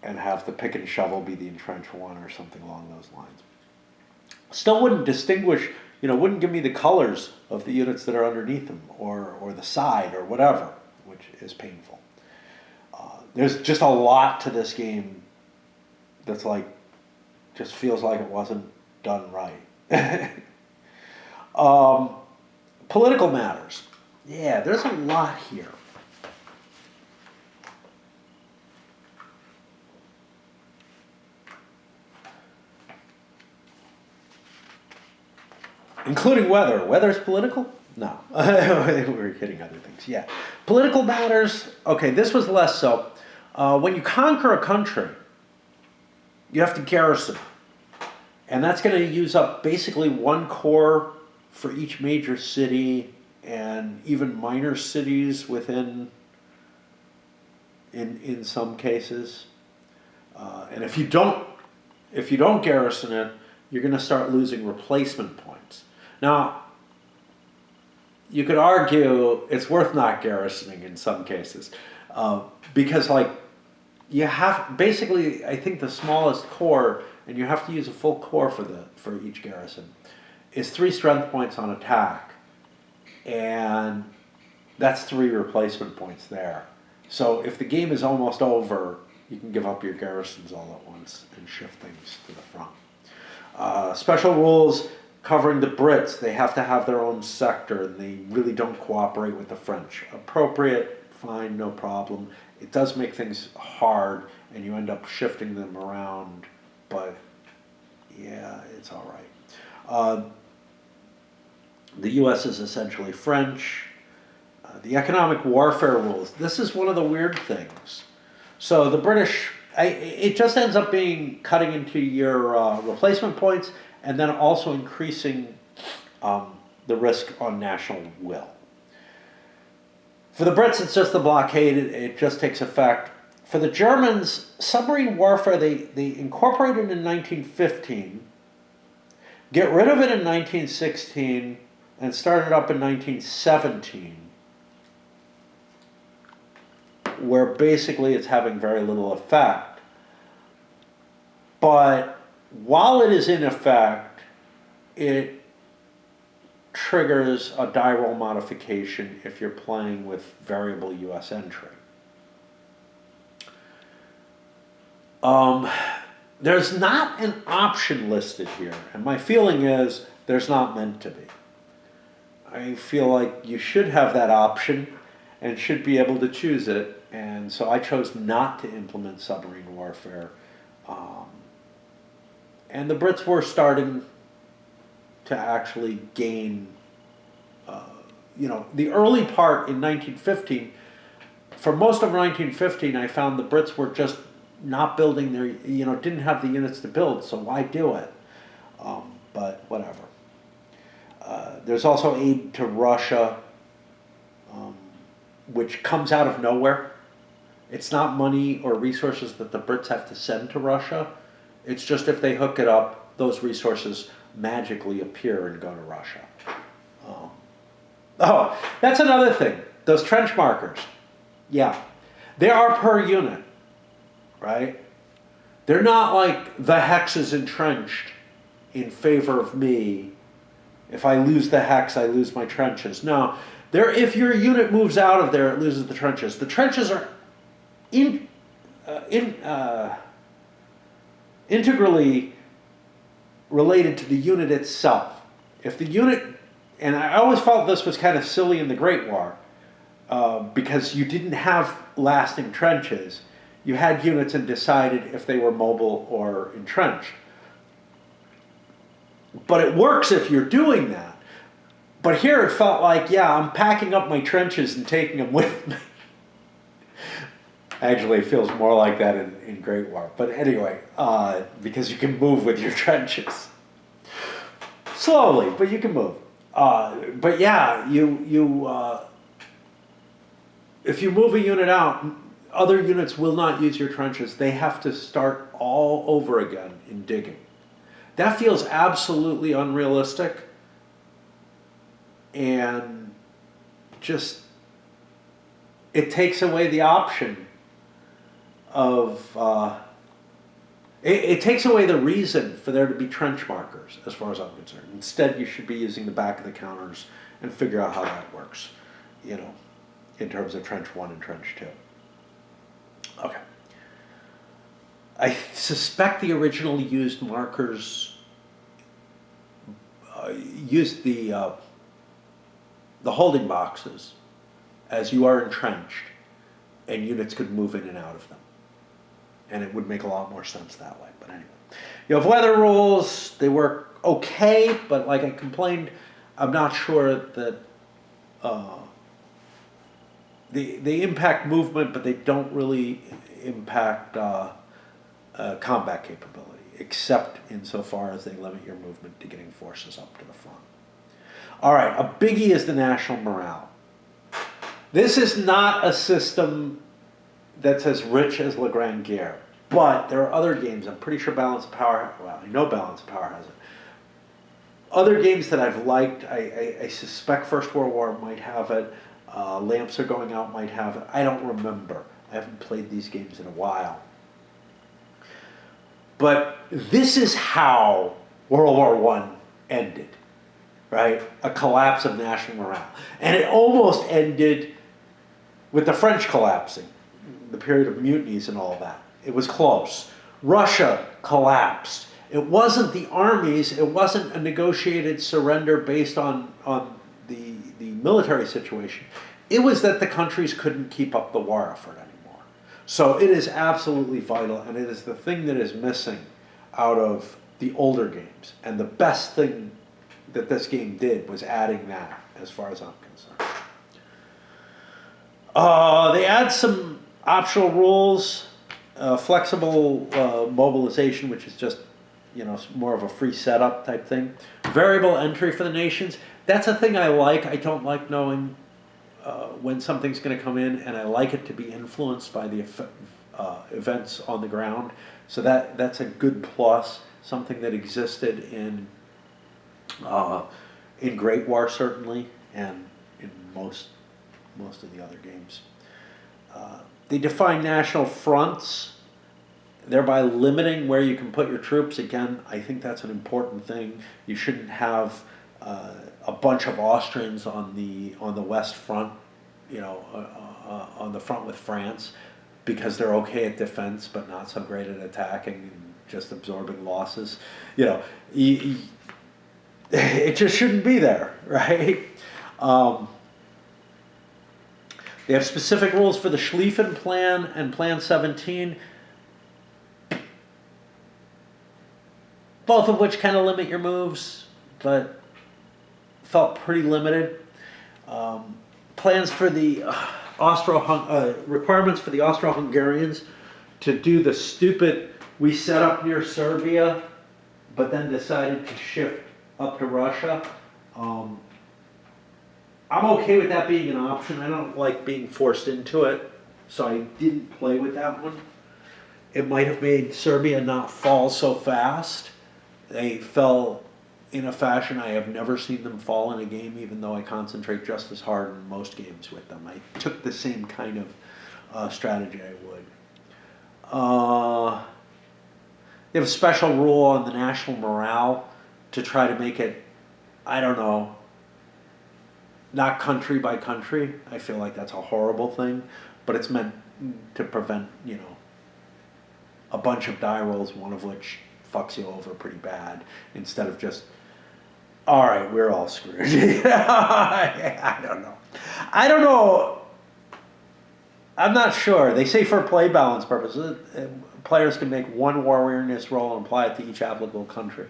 and have the pick and shovel be the entrench 1 or something along those lines. Still wouldn't distinguish, wouldn't give me the colors of the units that are underneath them or the side or whatever, which is painful. There's just a lot to this game that's just feels like it wasn't done right. um, political matters. Yeah, there's a lot here. Including weather. Weather's political? No. We're hitting other things. Yeah. Political matters. Okay, this was less so. When you conquer a country, you have to garrison. And that's going to use up basically one corps for each major city and even minor cities within, in some cases. And if you don't garrison it, you're going to start losing replacement points. Now, you could argue it's worth not garrisoning in some cases, because like you have basically, I think the smallest corps, and you have to use a full corps for each garrison, is 3 strength points on attack, and that's 3 replacement points there. So if the game is almost over, you can give up your garrisons all at once and shift things to the front. Special rules covering the Brits. They have to have their own sector, and they really don't cooperate with the French. Appropriate, fine, no problem. It does make things hard, and you end up shifting them around, but yeah, it's all right. The US is essentially French. The economic warfare rules. This is one of the weird things. So the British, it just ends up being cutting into your replacement points, and then also increasing the risk on national will. For the Brits, it's just the blockade. It just takes effect. For the Germans, submarine warfare, they incorporated in 1915, get rid of it in 1916, and started up in 1917, where basically it's having very little effect. But while it is in effect, it triggers a die roll modification if you're playing with variable US entry. There's not an option listed here, and my feeling is there's not meant to be. I feel like you should have that option and should be able to choose it, and so I chose not to implement submarine warfare. And the Brits were starting to actually gain, the early part in 1915, for most of 1915, I found the Brits were just not building their, didn't have the units to build, so why do it? But whatever. There's also aid to Russia, which comes out of nowhere. It's not money or resources that the Brits have to send to Russia. It's just if they hook it up, those resources magically appear and go to Russia. Oh, that's another thing. Those trench markers. Yeah. They are per unit, right? They're not like the hex is entrenched in favor of me. If I lose the hex, I lose my trenches. No. If your unit moves out of there, it loses the trenches. The trenches are integrally related to the unit itself. If the unit, and I always felt this was kind of silly in the Great War, because you didn't have lasting trenches. You had units and decided if they were mobile or entrenched. But it works if you're doing that. But here it felt like, yeah, I'm packing up my trenches and taking them with me. Actually, it feels more like that in Great War. But anyway, because you can move with your trenches. Slowly, but you can move. But yeah, if you move a unit out, other units will not use your trenches. They have to start all over again in digging. That feels absolutely unrealistic, and just, it takes away the option of, it takes away the reason for there to be trench markers, as far as I'm concerned. Instead, you should be using the back of the counters and figure out how that works, in terms of trench 1 and trench 2. Okay. I suspect the originally used markers used the holding boxes as you are entrenched, and units could move in and out of them. And it would make a lot more sense that way. But anyway, you have weather rules. They work okay, but like I complained, I'm not sure that they impact movement, but they don't really impact combat capability, except insofar as they limit your movement to getting forces up to the front. All right, a biggie is the national morale. This is not a system that's as rich as La Grande Guerre, but there are other games. I'm pretty sure Balance of Power, well, I know Balance of Power has it. Other games that I've liked, I suspect First World War might have it. Lamps Are Going Out might have it. I don't remember. I haven't played these games in a while. But this is how World War I ended, right? A collapse of national morale. And it almost ended with the French collapsing, the period of mutinies and all that. It was close. Russia collapsed. It wasn't the armies, it wasn't a negotiated surrender based on the military situation. It was that the countries couldn't keep up the war effort anymore. So it is absolutely vital, and it is the thing that is missing out of the older games. And the best thing that this game did was adding that, as far as I'm concerned. They add some optional rules, flexible mobilization, which is just, you know, more of a free setup type thing. Variable entry for the nations. That's a thing I like. I don't like knowing when something's going to come in, and I like it to be influenced by the events on the ground. So that's a good plus. Something that existed in Great War certainly, and in most of the other games. They define national fronts, thereby limiting where you can put your troops. Again, I think that's an important thing. You shouldn't have a bunch of Austrians on the West Front, you know, on the front with France, because they're okay at defense but not so great at attacking and just absorbing losses. You know, it just shouldn't be there, right? They have specific rules for the Schlieffen Plan and Plan 17, both of which kind of limit your moves, but felt pretty limited. Plans for the requirements for the Austro-Hungarians to do the stupid, we set up near Serbia, but then decided to shift up to Russia. I'm okay with that being an option. I don't like being forced into it, so I didn't play with that one. It might have made Serbia not fall so fast. They fell in a fashion I have never seen them fall in a game, even though I concentrate just as hard in most games with them. I took the same kind of strategy I would. They have a special rule on the national morale to try to make it, I don't know, not country by country. I feel like that's a horrible thing, but it's meant to prevent, you know, a bunch of die rolls, one of which fucks you over pretty bad, instead of just, all right, we're all screwed. I don't know. I'm not sure. They say for play balance purposes, players can make one war awareness roll and apply it to each applicable country.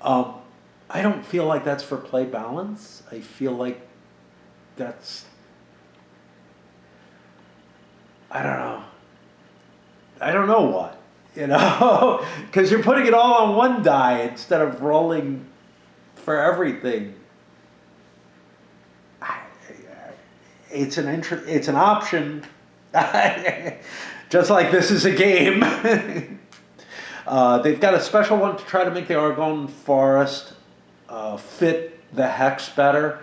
I don't feel like that's for play balance. I feel like that's, I don't know what, you know, because you're putting it all on one die instead of rolling for everything. It's an option, just like this is a game. They've got a special one to try to make the Argonne Forest fit the hex better.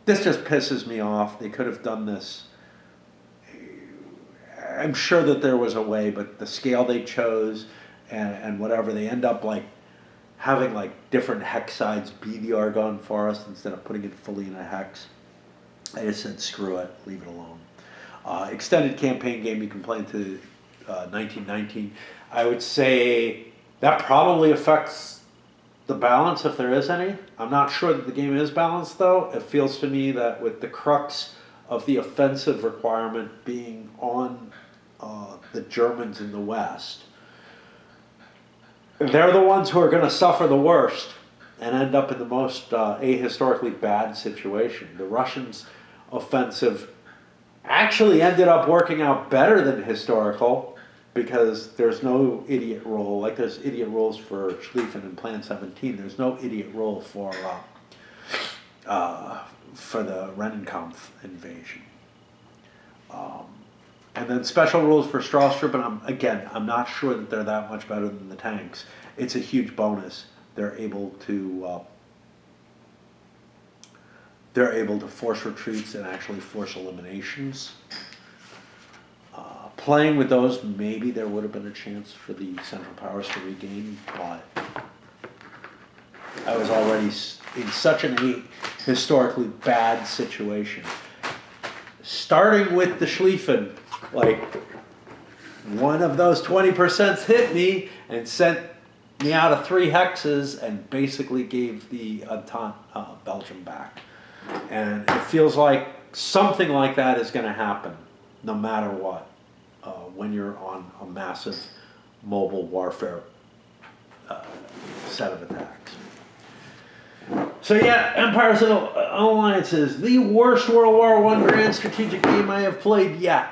This just pisses me off. They could have done this. I'm sure that there was a way, but the scale they chose and whatever, they end up like having like different hex sides be the Argonne Forest instead of putting it fully in a hex. I just said screw it, leave it alone. Extended campaign game, you can play into 1919. I would say that probably affects the balance, if there is any. I'm not sure that the game is balanced, though. It feels to me that with the crux of the offensive requirement being on the Germans in the West, they're the ones who are going to suffer the worst and end up in the most ahistorically bad situation. The Russians' offensive actually ended up working out better than historical because there's no idiot role. Like there's idiot roles for Schlieffen and Plan 17. There's no idiot role for the Rennenkampf invasion. And then special rules for Strasstrup, and I'm not sure that they're that much better than the tanks. It's a huge bonus. They're able to force retreats and actually force eliminations. Playing with those, maybe there would have been a chance for the Central Powers to regain, but I was already in such an historically bad situation. Starting with the Schlieffen, like one of those 20% hit me and sent me out of 3 hexes and basically gave the Entente Belgium back. And it feels like something like that is going to happen no matter what when you're on a massive mobile warfare set of attacks. So yeah, Empires and Alliances, the worst World War I grand strategic game I have played yet.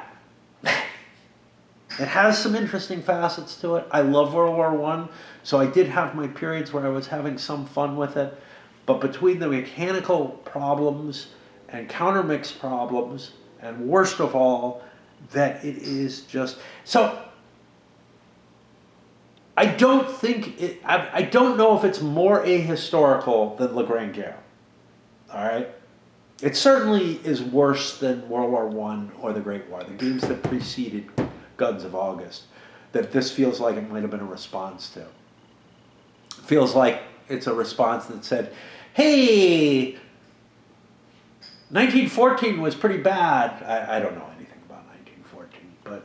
It has some interesting facets to it. I love World War I, so I did have my periods where I was having some fun with it. But between the mechanical problems and countermix problems, and worst of all, that it is just... So, I don't know if it's more ahistorical than Le Grand Guerre. All right? It certainly is worse than World War I or the Great War, the games that preceded Guns of August, that this feels like it might have been a response to. It feels like it's a response that said, hey, 1914 was pretty bad. I don't know anything about 1914, but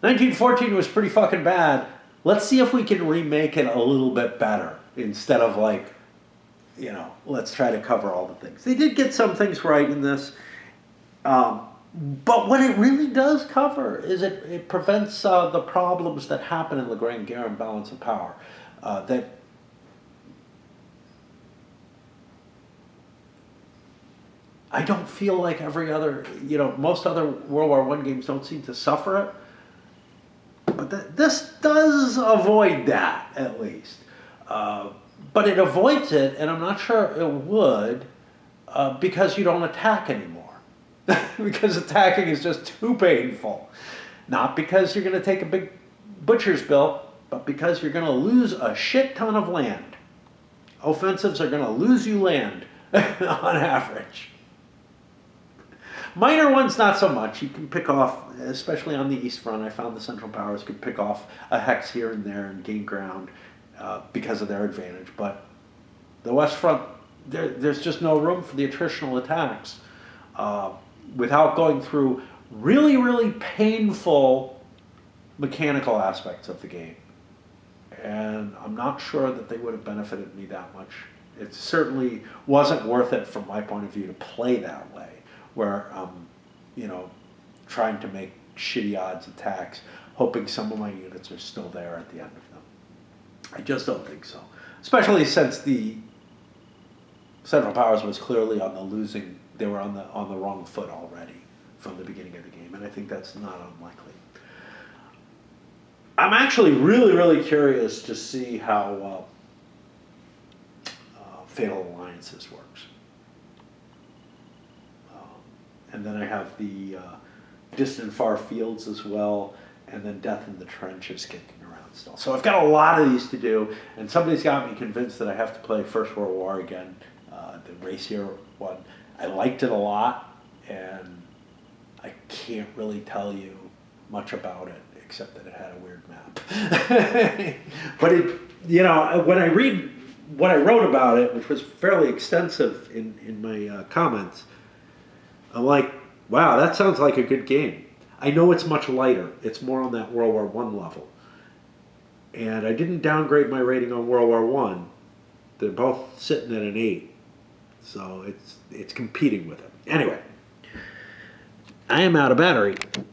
1914 was pretty fucking bad. Let's see if we can remake it a little bit better instead of like, let's try to cover all the things. They did get some things right in this. But what it really does cover is it prevents the problems that happen in Le Grand Guerre and Balance of Power. That I don't feel like every other, most other World War I games don't seem to suffer it. But this does avoid that, at least. But it avoids it, and I'm not sure it would, because you don't attack anymore. Because attacking is just too painful. Not because you're going to take a big butcher's bill, but because you're going to lose a shit ton of land. Offensives are going to lose you land, on average. Minor ones, not so much. You can pick off, especially on the East Front, I found the Central Powers could pick off a hex here and there and gain ground because of their advantage. But the West Front, there's just no room for the attritional attacks without going through really, really painful mechanical aspects of the game. And I'm not sure that they would have benefited me that much. It certainly wasn't worth it from my point of view to play that way, where I'm, trying to make shitty odds attacks, hoping some of my units are still there at the end of them. I just don't think so. Especially since the Central Powers was clearly on the losing, they were on the wrong foot already from the beginning of the game, and I think that's not unlikely. I'm actually really, really curious to see how Fatal Alliances works. And then I have the Distant Far Fields as well, and then Death in the Trenches kicking around still. So I've got a lot of these to do, and somebody's got me convinced that I have to play First World War again, the Racier one. I liked it a lot, and I can't really tell you much about it, except that it had a weird map. But when I read what I wrote about it, which was fairly extensive in my comments, I'm like, wow, that sounds like a good game. I know it's much lighter. It's more on that World War I level. And I didn't downgrade my rating on World War I. they're both sitting at an 8. So it's competing with it. Anyway, I am out of battery.